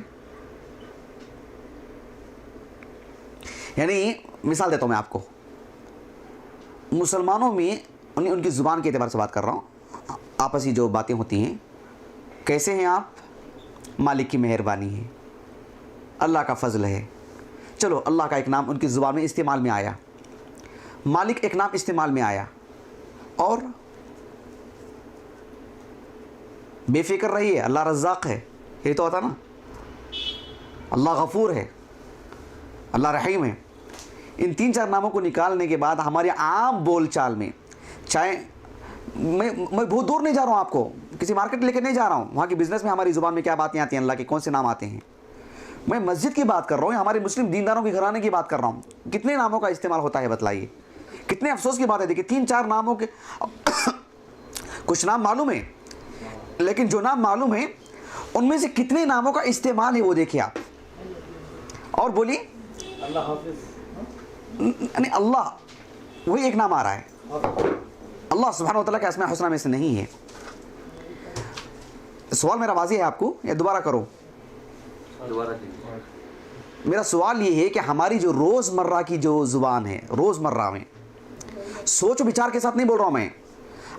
یعنی مثال دیتا ہوں میں آپ کو، مسلمانوں میں ان کی زبان کے اعتبار سے بات کر رہا ہوں، آپسی جو باتیں ہوتی ہیں، کیسے ہیں آپ؟ مالک کی مہربانی ہے، اللہ کا فضل ہے، چلو اللہ کا ایک نام ان کی زبان میں استعمال میں آیا، مالک ایک نام استعمال میں آیا، اور بے فکر رہی ہے، اللہ رزاق ہے، یہ تو ہوتا نا، اللہ غفور ہے، اللہ رحیم ہے۔ ان تین چار ناموں کو نکالنے کے بعد ہمارے عام بول چال میں، چاہے میں بہت دور نہیں جا رہا ہوں، آپ کو کسی مارکیٹ لے کے نہیں جا رہا ہوں، وہاں کی بزنس میں ہماری زبان میں کیا باتیں آتی ہیں، اللہ کے کون سے نام آتے ہیں، میں مسجد کی بات کر رہا ہوں، ہمارے مسلم دینداروں کے گھرانے کی بات کر رہا ہوں، کتنے ناموں کا استعمال ہوتا ہے بتلائیے۔ کتنے افسوس کی بات ہے، دیکھیے تین چار ناموں کے کچھ نام معلوم ہے، لیکن جو نام معلوم ہے ان میں سے کتنے ناموں کا استعمال ہے وہ دیکھیں آپ. اور بولیے اللہ حافظ. نہیں، اللہ وہی ایک نام آ رہا ہے، اللہ سبحانہ و تعالیٰ کے اسماء الحسنہ میں سے نہیں ہے. سوال میرا واضح ہے آپ کو یا دوبارہ کرو؟ میرا سوال یہ ہے کہ ہماری جو روزمرہ کی جو زبان ہے، روزمرہ میں سوچ و بچار کے ساتھ نہیں بول رہا ہوں میں،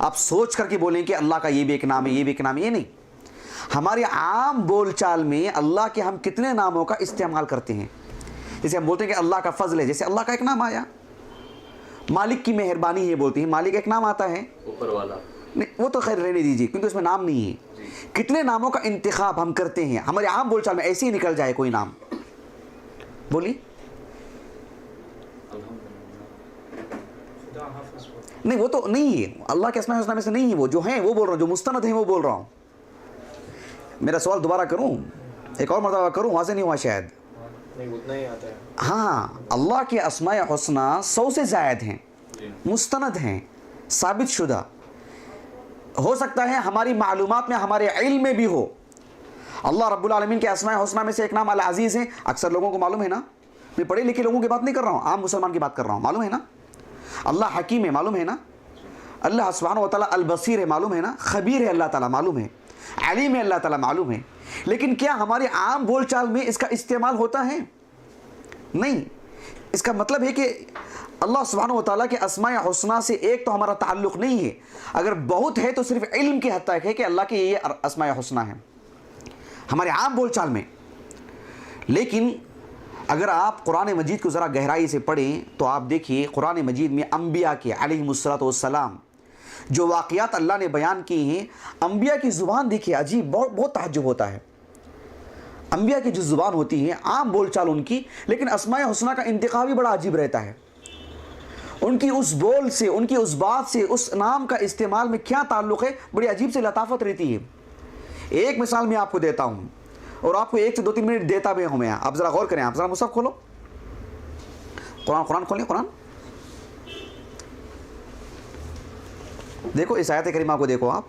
آپ سوچ کر کے بولیں کہ اللہ کا یہ بھی ایک نام ہے، یہ بھی ایک نام ہے، یہ نہیں. ہمارے عام بول چال میں اللہ کے ہم کتنے ناموں کا استعمال کرتے ہیں؟ جیسے ہم بولتے ہیں کہ اللہ کا فضل ہے، جیسے اللہ کا ایک نام آیا. مالک کی مہربانی ہے بولتے ہیں، مالک ایک نام آتا ہے، اوپر والا. نہیں وہ تو خیر رہنے دیجیے کیونکہ اس میں نام نہیں ہے. کتنے ناموں کا انتخاب ہم کرتے ہیں ہمارے عام بول چال میں، ایسے ہی نکل جائے کوئی نام، بولیے. نہیں وہ تو نہیں ہے، اللہ کے اسماء الحسنہ میں سے نہیں ہے، وہ جو ہیں وہ بول رہا ہوں، جو مستند ہیں وہ بول رہا ہوں. میرا سوال دوبارہ کروں، ایک اور مرتبہ کروں، واضح نہیں ہوا شاید؟ نہیں اتنا ہی آتا ہے. ہاں، اللہ کے اسماء الحسنہ 100 سے زائد ہیں، مستند ہیں، ثابت شدہ. ہو سکتا ہے ہماری معلومات میں، ہمارے علم میں بھی ہو. اللہ رب العالمین کے اسماء الحسنہ میں سے ایک نام العزیز ہے، اکثر لوگوں کو معلوم ہے نا. میں پڑھے لکھے لوگوں کی بات نہیں کر رہا ہوں، عام مسلمان کی بات کر رہا ہوں، معلوم ہے نا. اللہ حکیم ہے، معلوم ہے نا. اللہ سبحانہ و تعالیٰ البصیر ہے، معلوم ہے نا. خبیر ہے اللہ تعالیٰ، معلوم ہے. علیم ہے اللہ تعالیٰ، معلوم ہے. لیکن کیا ہمارے عام بول چال میں اس کا استعمال ہوتا ہے؟ نہیں. اس کا مطلب ہے کہ اللہ سبحانہ و تعالیٰ کے اسماء الحسنہ سے ایک تو ہمارا تعلق نہیں ہے، اگر بہت ہے تو صرف علم کی حد تک ہے کہ اللہ کے یہ اسماء الحسنہ ہیں ہمارے عام بول چال میں. لیکن اگر آپ قرآن مجید کو ذرا گہرائی سے پڑھیں تو آپ دیکھیے قرآن مجید میں انبیاء کے علیہم الصلوۃ والسلام جو واقعات اللہ نے بیان کی ہیں، انبیاء کی زبان دیکھیے، عجیب، بہت تعجب ہوتا ہے. انبیاء کی جو زبان ہوتی ہے، عام بول چال ان کی، لیکن اسماء الحسنہ کا انتخاب بھی بڑا عجیب رہتا ہے. ان کی اس بول سے، ان کی اس بات سے، اس نام کا استعمال میں کیا تعلق ہے، بڑی عجیب سے لطافت رہتی ہے. ایک مثال میں آپ کو دیتا ہوں اور آپ کو 1 سے 2-3 منٹ دیتا بھی ہوں میں. آپ ذرا غور کریں، آپ ذرا مصحف کھولو، قرآن کھولیں، قرآن دیکھو، اس آیت کریمہ کو دیکھو آپ،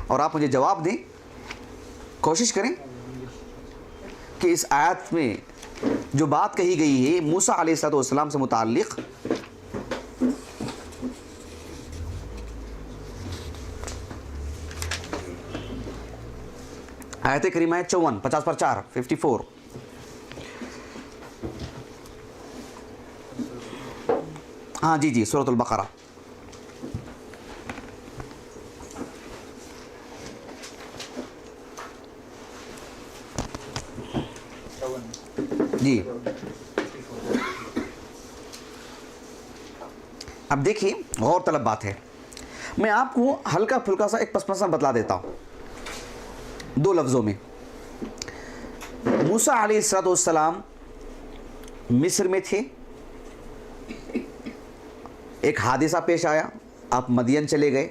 اور آپ مجھے جواب دیں. کوشش کریں کہ اس آیت میں جو بات کہی گئی ہے موسیٰ علیہ السلام سے متعلق، آیت کریمہ ہے 54 50 پر 4 54. ہاں جی سورۃ البقرہ. جی اب دیکھیے، غور طلب بات ہے. میں آپ کو ہلکا پھلکا سا ایک پس پس بتلا دیتا ہوں 2 لفظوں میں. موسیٰ علیہ السلام مصر میں تھے، ایک حادثہ پیش آیا، آپ مدین چلے گئے،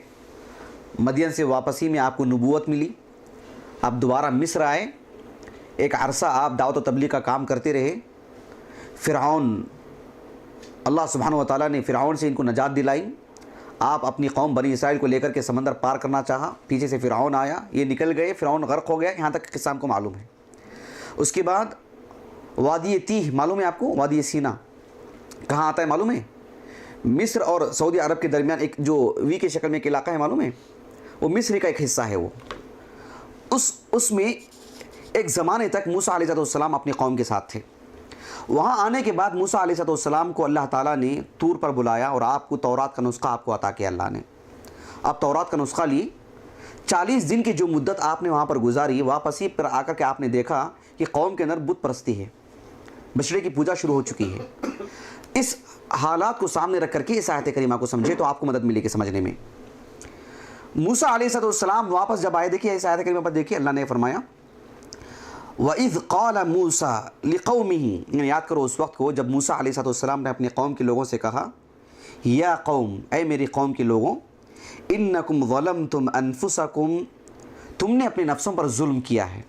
مدین سے واپسی میں آپ کو نبوت ملی، آپ دوبارہ مصر آئے، ایک عرصہ آپ دعوت و تبلیغ کا کام کرتے رہے. فرعون، اللہ سبحانہ و تعالیٰ نے فرعون سے ان کو نجات دلائی. آپ اپنی قوم بنی اسرائیل کو لے کر کے سمندر پار کرنا چاہا، پیچھے سے فرعون آیا، یہ نکل گئے، فرعون غرق ہو گیا. یہاں تک قصہ ہم کو معلوم ہے. اس کے بعد وادی تیہ معلوم ہے آپ کو، وادی سینا کہاں آتا ہے معلوم ہے؟ مصر اور سعودی عرب کے درمیان ایک جو وی کے شکل میں ایک علاقہ ہے معلوم ہے، وہ مصر کا ایک حصہ ہے. وہ اس میں ایک زمانے تک موسیٰ علیہ السلام اپنی قوم کے ساتھ تھے. وہاں آنے کے بعد موسیٰ علیہ السلام کو اللہ تعالیٰ نے طور پر بلایا اور آپ کو تورات کا نسخہ آپ کو عطا کیا اللہ نے. آپ تورات کا نسخہ لی، 40 دن کی جو مدت آپ نے وہاں پر گزاری، واپسی پر آ کر کے آپ نے دیکھا کہ قوم کے اندر بت پرستی ہے، بچڑے کی پوجا شروع ہو چکی ہے. اس حالات کو سامنے رکھ کر کے اس آیت کریمہ کو سمجھے تو آپ کو مدد ملے گی سمجھنے میں. موسیٰ علیہ السلام واپس جب آئے، دیکھیے اس آیت کریمہ پر دیکھیے، اللہ نے فرمایا وَإِذْ قَالَ مُوسَىٰ لِقَوْمِهِ، یعنی یاد کرو اس وقت کو جب موسیٰ علیہ السلام نے اپنی قوم کے لوگوں سے کہا، یا قوم، اے میری قوم کے لوگوں، اِنَّكُمْ ظَلَمْتُمْ أَنفُسَكُمْ، تم نے اپنے نفسوں پر ظلم کیا ہے.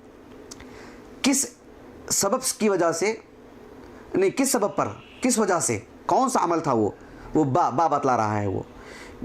کس سبب کی وجہ سے، نہیں کس سبب پر، کس وجہ سے، کون سا عمل تھا وہ با بتلا رہا ہے وہ،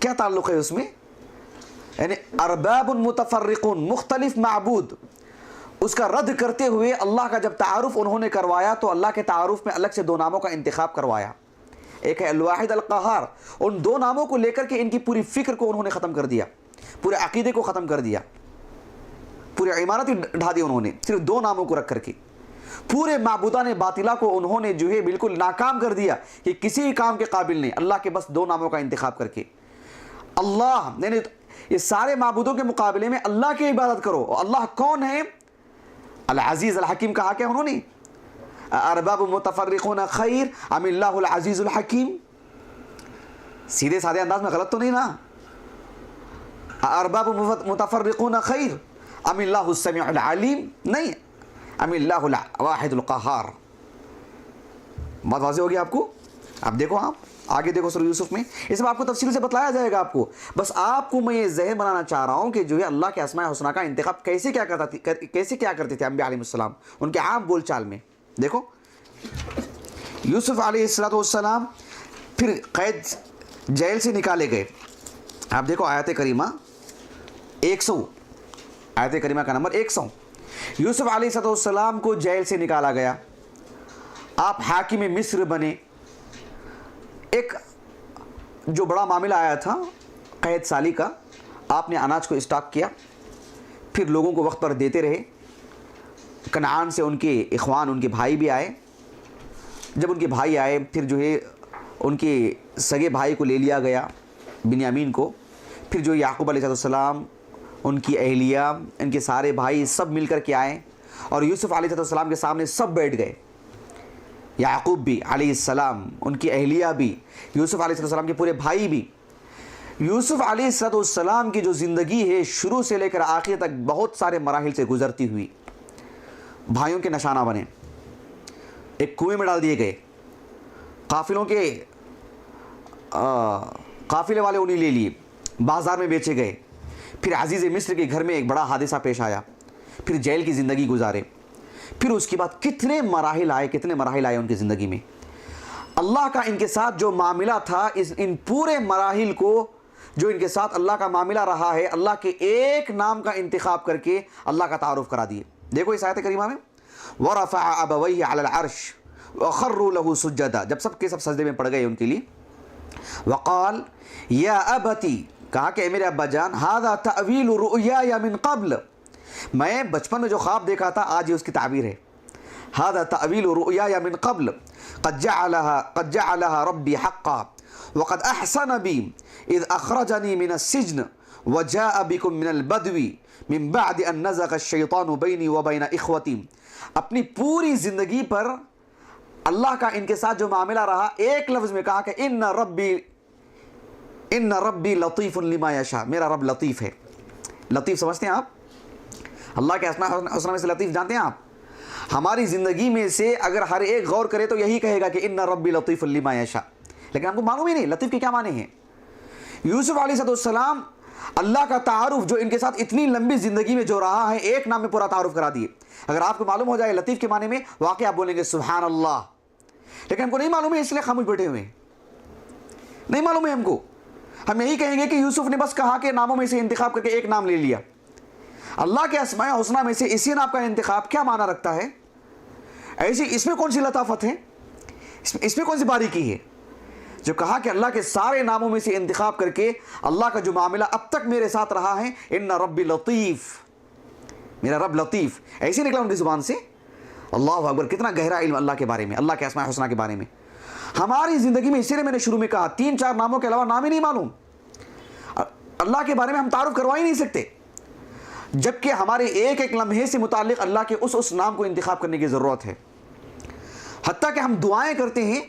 کیا تعلق ہے اس میں؟ یعنی ارباب متفرقون، مختلف معبود، اس کا رد کرتے ہوئے اللہ کا جب تعارف انہوں نے کروایا تو اللہ کے تعارف میں الگ سے دو ناموں کا انتخاب کروایا. ایک ہے الواحد القہار، ان دو ناموں کو لے کر کے ان کی پوری فکر کو انہوں نے ختم کر دیا، پورے عقیدے کو ختم کر دیا، پوری عمارت ہی ڈھا دی انہوں نے صرف دو ناموں کو رکھ کر کے. پورے معبودان باطلہ کو انہوں نے جو ہے بالکل ناکام کر دیا کہ کسی کام کے قابل نہیں، اللہ کے بس دو ناموں کا انتخاب کر کے. اللہ یعنی یہ سارے معبودوں کے مقابلے میں اللہ کی عبادت کرو. اللہ کون ہے؟ العزیز الحکیم کہا کیا انہوں نے؟ ارباب متفرقون خیر ام اللہ العزیز الحکیم. سیدھے سادے انداز میں غلط تو نہیں نا؟ ارباب متفرقون خیر ام اللہ السمیع العلیم، نہیں، ام اللہ الواحد القہار. بات واضح ہوگی آپ کو؟ اب دیکھو، آپ آگے دیکھو سورہ یوسف میں، اس میں آپ کو تفصیل سے بتلایا جائے گا آپ کو. بس آپ کو میں یہ ذہن بنانا چاہ رہا ہوں کہ جو ہے اللہ کے اسماء حسنہ کا انتخاب کیسے کیا کرتے تھے انبیاء علیہ السلام، ان کے عام بول چال میں. دیکھو یوسف علیہ السلام پھر قید جیل سے نکالے گئے. آپ دیکھو آیت کریمہ 100، آیت کریمہ کا نمبر 100. یوسف علیہ السلام کو جیل سے نکالا گیا، آپ حاکم مصر بنے. ایک جو بڑا معاملہ آیا تھا قید سالی کا، آپ نے اناج کو اسٹاک کیا، پھر لوگوں کو وقت پر دیتے رہے. کنعان سے ان کے اخوان، ان کے بھائی بھی آئے. جب ان کے بھائی آئے پھر جو ہے ان کے سگے بھائی کو لے لیا گیا، بنیامین کو. پھر جو یعقوب علیہ السلام، ان کی اہلیہ، ان کے سارے بھائی سب مل کر کے آئے اور یوسف علیہ السلام کے سامنے سب بیٹھ گئے. یعقوب بھی علیہ السلام، ان کی اہلیہ بھی، یوسف علیہ السلام کے پورے بھائی بھی. یوسف علیہ السلام کی جو زندگی ہے شروع سے لے کر آخر تک بہت سارے مراحل سے گزرتی ہوئی. بھائیوں کے نشانہ بنے، ایک کنویں میں ڈال دیے گئے، قافلوں کے قافلے والے انہیں لے لیے، بازار میں بیچے گئے. پھر عزیز مصر کے گھر میں ایک بڑا حادثہ پیش آیا، پھر جیل کی زندگی گزارے. پھر اس کے بعد کتنے مراحل آئے ان کی زندگی میں. اللہ کا ان کے ساتھ جو معاملہ تھا، ان پورے مراحل کو جو ان کے ساتھ اللہ کا معاملہ رہا ہے، اللہ کے ایک نام کا انتخاب کر کے اللہ کا تعارف کرا دیے. دیکھو اس آیت کریمہ میں وَرَفَعَ أَبَوَيْهِ عَلَى الْعَرْشِ وَخَرُّوا لَهُ سُجَّدًا، جب سب کے سب سجدے میں پڑ گئے ان کے لیے. وقال یا ابتی، کہا کہ اے میرے ابا جان، هذا تأویل رؤیایا من قبل، میں بچپن میں جو خواب دیکھا تھا آج یہ اس کی تعبیر ہے. هذا تأویل رؤیایا من قبل قد جعلها ربی حقا وقد احسن بی اذ اخرجنی من السجن وجاء بكم من البدو من بعد ان نزغ الشیطان بینی وبین اخوتی. اپنی پوری زندگی پر اللہ کا ان کے ساتھ جو معاملہ رہا، ایک لفظ میں کہا کہ ان ربی لطیف لما یشاء، میرا رب لطیف ہے. لطیف سمجھتے ہیں آپ؟ اللہ کے اسماء حسنہ میں سے لطیف جانتے ہیں آپ؟ ہماری زندگی میں سے اگر ہر ایک غور کرے تو یہی کہے گا کہ ان ربی لطیف لما یشاء، لیکن ہم کو معلوم ہی نہیں لطیف کے کیا معنی ہیں. یوسف علیہ السلام اللہ کا تعارف جو ان کے ساتھ اتنی لمبی زندگی میں جو رہا ہے، ایک نام میں پورا تعارف کرا دیے. اگر آپ کو معلوم ہو جائے لطیف کے معنی میں، واقعی آپ بولیں گے سبحان اللہ، لیکن ہم کو نہیں معلوم ہے اس لیے خاموش بیٹھے ہوئے ہیں. نہیں معلوم ہے ہم کو. ہم یہی کہیں گے کہ یوسف نے بس کہا کہ ناموں میں سے انتخاب کر کے ایک نام لے لیا. اللہ کے اسماء حسنہ میں سے اسی نام کا انتخاب کیا معنی رکھتا ہے؟ ایسی اس میں کون سی لطافت ہے؟ اس میں کون سی باریکی ہے جو کہا کہ اللہ کے سارے ناموں میں سے انتخاب کر کے اللہ کا جو معاملہ اب تک میرے ساتھ رہا ہے، ان ربی لطیف، میرا رب لطیف، ایسے نکلا ان کی زبان سے. اللہ اکبر، کتنا گہرا علم اللہ کے بارے میں، اللہ کے اسماء حسنہ کے بارے میں. ہماری زندگی میں اسی لیے میں نے شروع میں کہا 3-4 ناموں کے علاوہ نام ہی نہیں معلوم. اللہ کے بارے میں ہم تعارف کروا ہی نہیں سکتے، جبکہ ہمارے ایک ایک لمحے سے متعلق اللہ کے اس نام کو انتخاب کرنے کی ضرورت ہے. حتیٰ کہ ہم دعائیں کرتے ہیں،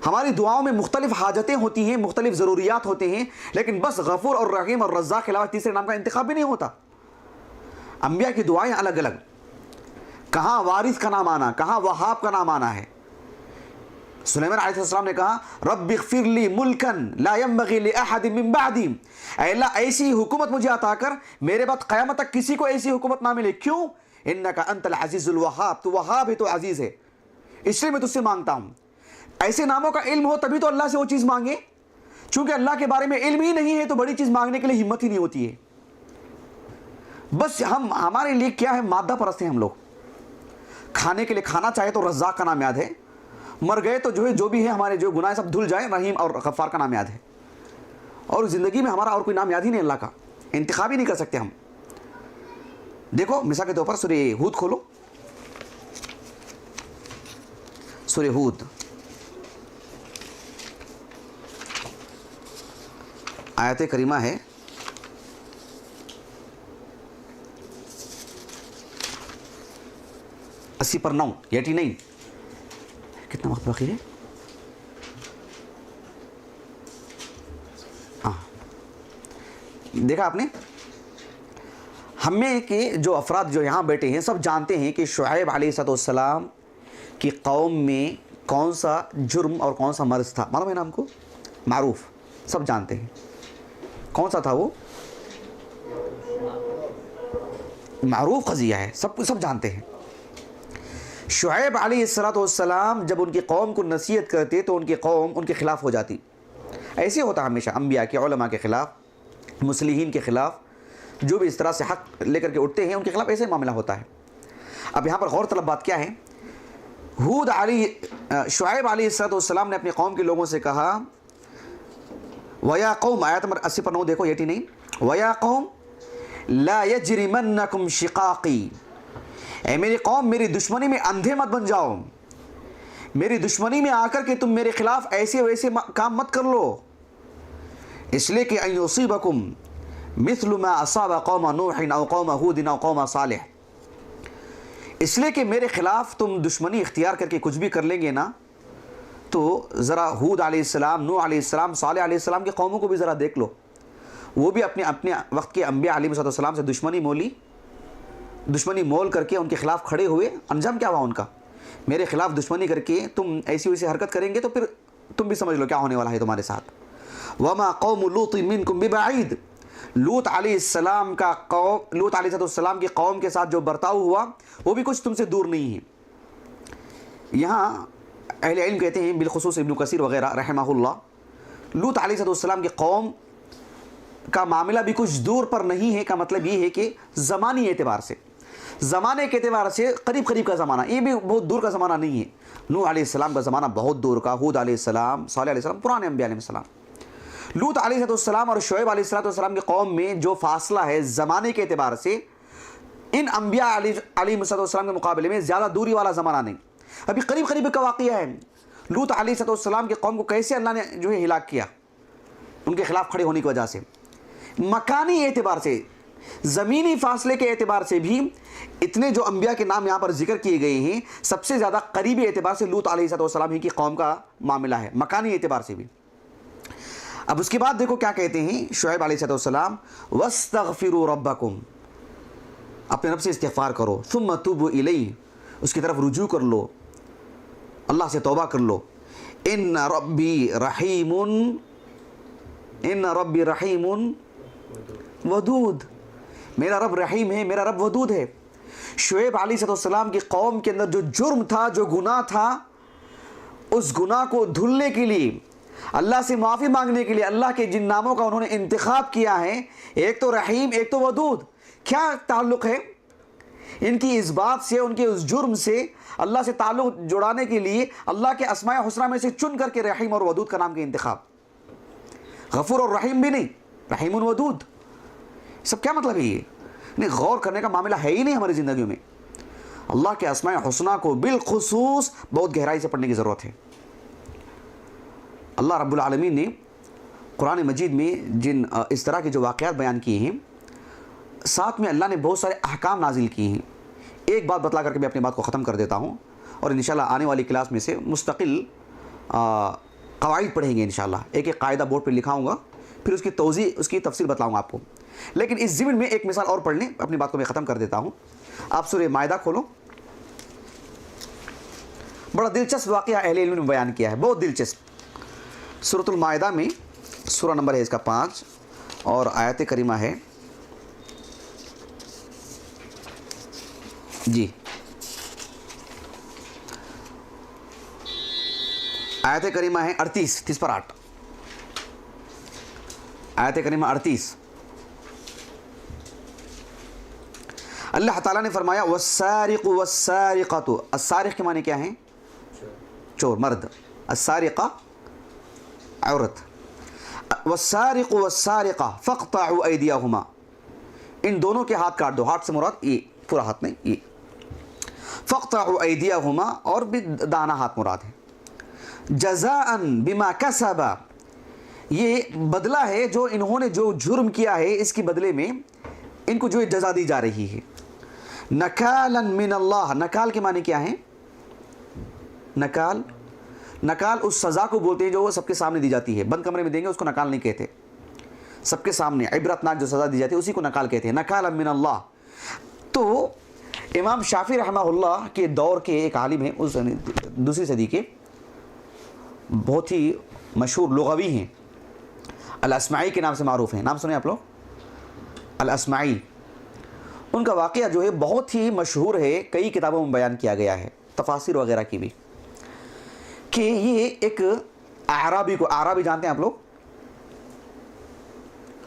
ہماری دعاؤں میں مختلف حاجتیں ہوتی ہیں، مختلف ضروریات ہوتے ہیں، لیکن بس غفور اور رحیم اور رزاق کے علاوہ تیسرے نام کا انتخاب بھی نہیں ہوتا. انبیاء کی دعائیں الگ الگ، کہاں وارث کا نام آنا، کہاں وہاب کا نام آنا ہے. سلیمان علیہ السلام نے کہا رب اغفر لی ملکن لا ينبغی لأحد من بعدی، اے اللہ ایسی حکومت مجھے عطا کر میرے بعد قیامت تک کسی کو ایسی حکومت نہ ملے. کیوں؟ انک انت العزیز الوہاب، تو وہاب ہے، تو عزیز ہے، اس لیے میں تجھ سے مانگتا ہوں. ایسے ناموں کا علم ہو تبھی تو اللہ سے وہ چیز مانگے. چونکہ اللہ کے بارے میں علم ہی نہیں ہے تو بڑی چیز مانگنے کے لیے ہمت ہی نہیں ہوتی ہے. بس ہمارے لیے کیا ہے, مادہ پرست ہیں ہم لوگ. کھانے کے لیے کھانا چاہے تو رزاق کا نام یاد ہے, مر گئے تو جو بھی ہے ہمارے جو گناہ سب دھل جائیں, رحیم اور غفار کا نام یاد ہے. اور زندگی میں ہمارا اور کوئی نام یاد ہی نہیں اللہ کا, انتخاب ہی نہیں کر سکتے ہم. دیکھو مثال کے طور پر سورہ ہود کھولو, سورہ ہود آیت کریمہ ہے 80 پر 9, 89. کتنا وقت باقی ہے؟ ہاں دیکھا آپ نے, ہم میں کے جو افراد جو یہاں بیٹھے ہیں سب جانتے ہیں کہ شعیب علیہ السلام کی قوم میں کون سا جرم اور کون سا مرض تھا, معلوم ہے نا ہم کو, معروف, سب جانتے ہیں. کون سا تھا وہ؟ معروف قضیہ ہے, سب جانتے ہیں. شعیب علیہ السلام جب ان کی قوم کو نصیحت کرتے تو ان کی قوم ان کے خلاف ہو جاتی. ایسے ہوتا ہمیشہ انبیاء کے, علماء کے خلاف, مصلحین کے خلاف, جو بھی اس طرح سے حق لے کر کے اٹھتے ہیں ان کے خلاف ایسے معاملہ ہوتا ہے. اب یہاں پر غور طلب بات کیا ہے, شعیب علیہ السلام نے اپنی قوم کے لوگوں سے کہا, وَيَا قَوْمَ, آیت نمبر 80 پر 9 دیکھو, 89. وَيَا قَوْمَ لَا يَجْرِمَنَّكُمْ شِقَاقِي, اے میری قوم میری دشمنی میں اندھے مت بن جاؤ, میری دشمنی میں آ کر کے تم میرے خلاف ایسے ویسے کام مت کر لو, اس لیے کہ أَن يُصِيبَكُمْ مِثْلُ مَا أَصَابَ قَوْمَ نُوحٍ أَوْ قَوْمَ هُودٍ أَوْ قَوْمَ صَالِحٍ, اس لیے کہ میرے خلاف تم دشمنی اختیار کر کے کچھ بھی کر لیں گے نا, تو ذرا ہود علیہ السلام, نوح علیہ السلام, صالح علیہ السلام کی قوموں کو بھی ذرا دیکھ لو. وہ بھی اپنے وقت کے انبیاء علیہ السلام سے دشمنی مول کر کے ان کے خلاف کھڑے ہوئے, انجام کیا ہوا ان کا, میرے خلاف دشمنی کر کے تم ایسی ویسی حرکت کریں گے تو پھر تم بھی سمجھ لو کیا ہونے والا ہے تمہارے ساتھ. وَمَا قَوْمُ لُوطٍ مِّنْكُمْ بِبَعِيدٍ, لوط علیہ السلام کی قوم کے ساتھ جو برتاؤ ہوا وہ بھی کچھ تم سے دور نہیں ہے. یہاں اہل علم کہتے ہیں, بالخصوص ابن کثیر وغیرہ رحمہ اللہ, لوط علیہ السلام کی قوم کا معاملہ بھی کچھ دور پر نہیں ہے, کا مطلب یہ ہے کہ زمانی اعتبار سے, زمانے کے اعتبار سے قریب کا زمانہ, یہ بھی بہت دور کا زمانہ نہیں ہے. نوح علیہ السلام کا زمانہ بہت دور کا, ہود علیہ السلام, صالح علیہ السلام, پرانے انبیاء علیہ السلام. لوط علیہ السلام اور شعیب علیہ السلام کی قوم میں جو فاصلہ ہے زمانے کے اعتبار سے, ان انبیاء علیہ السلام کے مقابلے میں زیادہ دوری والا زمانہ نہیں, ابھی قریب کا واقعہ ہے. لوط علیہ السلام کی قوم کو کیسے اللہ نے جو ہے ہلاک کیا ان کے خلاف کھڑے ہونے کی وجہ سے. مکانی اعتبار سے, زمینی فاصلے کے اعتبار سے بھی اتنے جو انبیاء کے نام یہاں پر ذکر کیے گئے ہیں, سب سے زیادہ قریبی اعتبار سے لوط علیہ السلام ہی کی قوم کا معاملہ ہے, مکانی اعتبار سے بھی. اب اس کے بعد دیکھو کیا کہتے ہیں شعیب علیہ السلام, وَاسْتَغْفِرُوا رَبَّكُمْ, اپنے رب سے استغفار کرو, ثُمَّ تُوبُوا إِلَيْهِ, اس کی طرف رجوع کر لو, اللہ سے توبہ کر لو. ان ربی رحیم ودود, میرا رب رحیم ہے, میرا رب ودود ہے. شعیب علیہ السلام کی قوم کے اندر جو جرم تھا, جو گناہ تھا, اس گناہ کو دھلنے کے لیے, اللہ سے معافی مانگنے کے لیے اللہ کے جن ناموں کا انہوں نے انتخاب کیا ہے, ایک تو رحیم ایک تو ودود. کیا تعلق ہے ان کی اس بات سے, ان کے اس جرم سے اللہ سے تعلق جڑانے کے لیے اللہ کے اسماء حسنہ میں سے چن کر کے رحیم اور ودود کا نام کا انتخاب. غفور اور رحیم بھی نہیں, رحیم ودود, سب کیا مطلب ہے یہ؟ نہیں, غور کرنے کا معاملہ ہے ہی نہیں ہماری زندگیوں میں. اللہ کے اسماء حسنہ کو بالخصوص بہت گہرائی سے پڑھنے کی ضرورت ہے. اللہ رب العالمین نے قرآن مجید میں جن اس طرح کے جو واقعات بیان کیے ہیں, ساتھ میں اللہ نے بہت سارے احکام نازل کیے ہیں. ایک بات بتلا کر کے میں اپنی بات کو ختم کر دیتا ہوں, اور انشاءاللہ آنے والی کلاس میں سے مستقل قواعد پڑھیں گے انشاءاللہ. ایک قاعدہ بورڈ پہ لکھاؤں گا, پھر اس کی توضیح, اس کی تفصیل بتلاؤں گا آپ کو. لیکن اس ضمن میں ایک مثال اور پڑھ لیں, اپنی بات کو میں ختم کر دیتا ہوں. آپ سورہ مائدہ کھولو, بڑا دلچسپ واقعہ اہل علم نے بیان کیا ہے, بہت دلچسپ. سورۃ المائدہ میں سورہ نمبر ہے اس کا 5 اور آیت کریمہ ہے جی, آیت کریمہ ہے 38 پر 8. آیت کریمہ 38، اللہ تعالیٰ نے فرمایا والسارق والسارقۃ، السارق کے معنی کیا ہیں؟ چور، مرد، السارقہ عورت، والسارق والسارقہ فاقطعوا ایدیہما، ان دونوں کے ہاتھ کاٹ دو، ہاتھ سے مراد یہ پورا ہاتھ نہیں، یہ فاقطعوا ایدیہما، اور بھی دانا ہاتھ مراد ہے، جزاء بما کسبا، یہ بدلہ ہے جو انہوں نے جو جرم کیا ہے اس کی بدلے میں ان کو جو جزا دی جا رہی ہے، نکالا من اللہ، نکال کے معنی کیا ہیں؟ نکال، نکال اس سزا کو بولتے ہیں جو وہ سب کے سامنے دی جاتی ہے، بند کمرے میں دیں گے اس کو نکال نہیں کہتے، سب کے سامنے عبرتناک جو سزا دی جاتی ہے اسی کو نکال کہتے ہیں، نکالا من اللہ۔ تو امام شافعی رحمہ اللہ کے دور کے ایک عالم ہیں، اس دوسری صدی کے، بہت ہی مشہور لغوی ہیں، الاسمعی کے نام سے معروف ہیں، نام سنیں آپ لوگ، الاسمعی، ان کا واقعہ جو ہے بہت ہی مشہور ہے، کئی کتابوں میں بیان کیا گیا ہے، تفاسیر وغیرہ کی بھی، کہ یہ ایک اعرابی کو، اعرابی جانتے ہیں آپ لوگ؟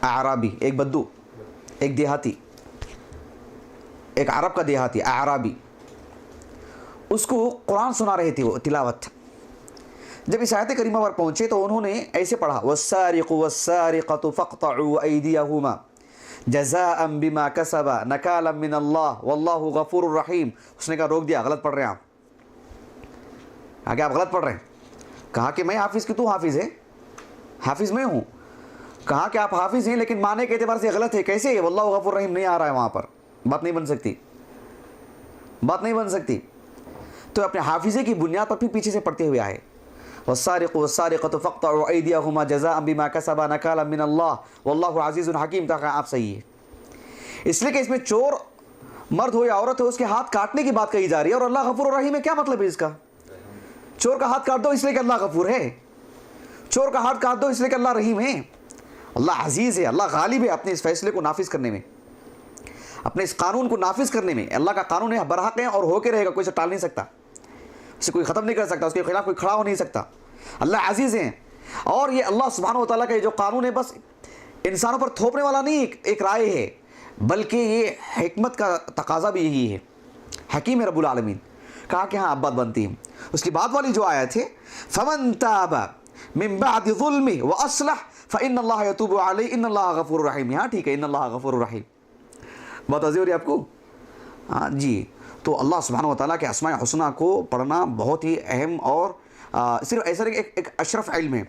اعرابی ایک بدو، ایک دیہاتی، ایک عرب کا دیہاتی، اعرابی، اس کو قرآن سنا رہے تھے وہ تلاوت، جب اس آیت کریمہ پر پہنچے تو انہوں نے ایسے پڑھا والسارق والسارقۃ فاقطعوا ایدیہما جزاء بما کسبا نکالا من اللہ واللہ غفور الرحیم۔ اس نے کہا روک دیا، غلط پڑھ رہے ہیں آپ، آگے آپ غلط پڑھ رہے ہیں، کہا کہ میں حافظ کی تو حافظ ہے، حافظ میں ہوں، کہا کہ آپ حافظ ہیں لیکن معنی کے اعتبار سے غلط ہے، کیسے ہے؟ واللہ غفور الرحیم نہیں آ رہا ہے وہاں پر، بات نہیں بن سکتی، بات نہیں بن سکتی، تو اپنے حافظے کی بنیاد پر پھر پیچھے سے پڑھتے ہوئے آئے والسارق والسارقۃ فاقطعوا ایدیہما جزاء بما کسبا نکالا من اللہ واللہ عزیز حکیم، تاکہ آپ صحیح ہے، اس لیے کہ اس میں چور مرد ہو یا عورت ہو اس کے ہاتھ کاٹنے کی بات کہی جا رہی ہے، اور اللہ غفور الرحیم ہے، کیا مطلب ہے اس کا؟ چور کا ہاتھ کاٹ دو اس لیے کہ اللہ غفور ہے، چور کا ہاتھ کاٹ دو اس لیے کہ اللہ رحیم ہے، اللہ عزیز ہے، اللہ غالب ہے اپنے اس فیصلے کو نافذ کرنے میں، اپنے اس قانون کو نافذ کرنے میں، اللہ کا قانون ہے، برحق ہے اور ہو کے رہے گا، کوئی اسے ٹال نہیں سکتا، اسے کوئی ختم نہیں کر سکتا، اس کے خلاف کوئی کھڑا ہو نہیں سکتا، اللہ عزیز ہیں، اور یہ اللہ سبحانہ و تعالیٰ کا یہ جو قانون ہے بس انسانوں پر تھوپنے والا نہیں ایک رائے ہے، بلکہ یہ حکمت کا تقاضا بھی یہی ہے، حکیم ہے رب العالمین، کہا کہ ہاں اب بات بنتی ہے۔ اس کی بعد والی جو آیت ہے فمن تاب من بعد ظلمه واصلح فان اللہ یتوب علیہ ان اللہ غفور رحیم، ہاں ٹھیک ہے، ان اللہ غفور رحیم، بات واضح ہو رہی ہے آپ کو؟ ہاں جی، تو اللہ سبحانہ و تعالیٰ کے اسماء حسنہ کو پڑھنا بہت ہی اہم اور صرف ایسا ایک اشرف علم ہے،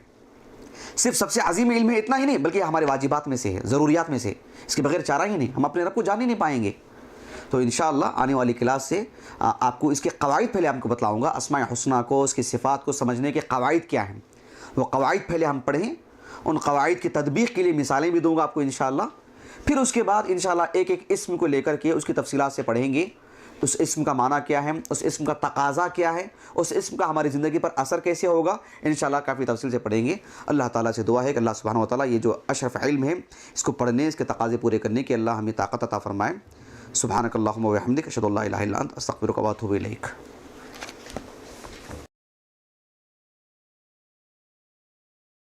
صرف سب سے عظیم علم ہے، اتنا ہی نہیں بلکہ ہمارے واجبات میں سے ہے، ضروریات میں سے، اس کے بغیر چارہ ہی نہیں، ہم اپنے رب کو جان ہی نہیں پائیں گے۔ تو انشاءاللہ آنے والی کلاس سے آپ کو اس کے قواعد پہلے آپ کو بتلاؤں گا، اسماء حسنہ کو، اس کی صفات کو سمجھنے کے قواعد کیا ہیں، وہ قواعد پہلے ہم پڑھیں، ان قواعد کی تطبیق کے لیے مثالیں بھی دوں گا آپ کو انشاءاللہ، پھر اس کے بعد انشاءاللہ ایک ایک اسم کو لے کر کے اس کی تفصیلات سے پڑھیں گے، اس اسم کا معنی کیا ہے، اس اسم کا تقاضا کیا ہے، اس اسم کا ہماری زندگی پر اثر کیسے ہوگا، انشاءاللہ کافی تفصیل سے پڑھیں گے۔ اللہ تعالیٰ سے دعا ہے کہ اللہ سبحانہ و تعالیٰ یہ جو اشرف علم ہے اس کو پڑھنے، اس کے تقاضے پورے کرنے کی اللہ ہمیں طاقت عطا فرمائے۔ سبحانک اللہم و بحمدک، اشہد ان لا الہ الا انت، استغفرک و اتوب الیک۔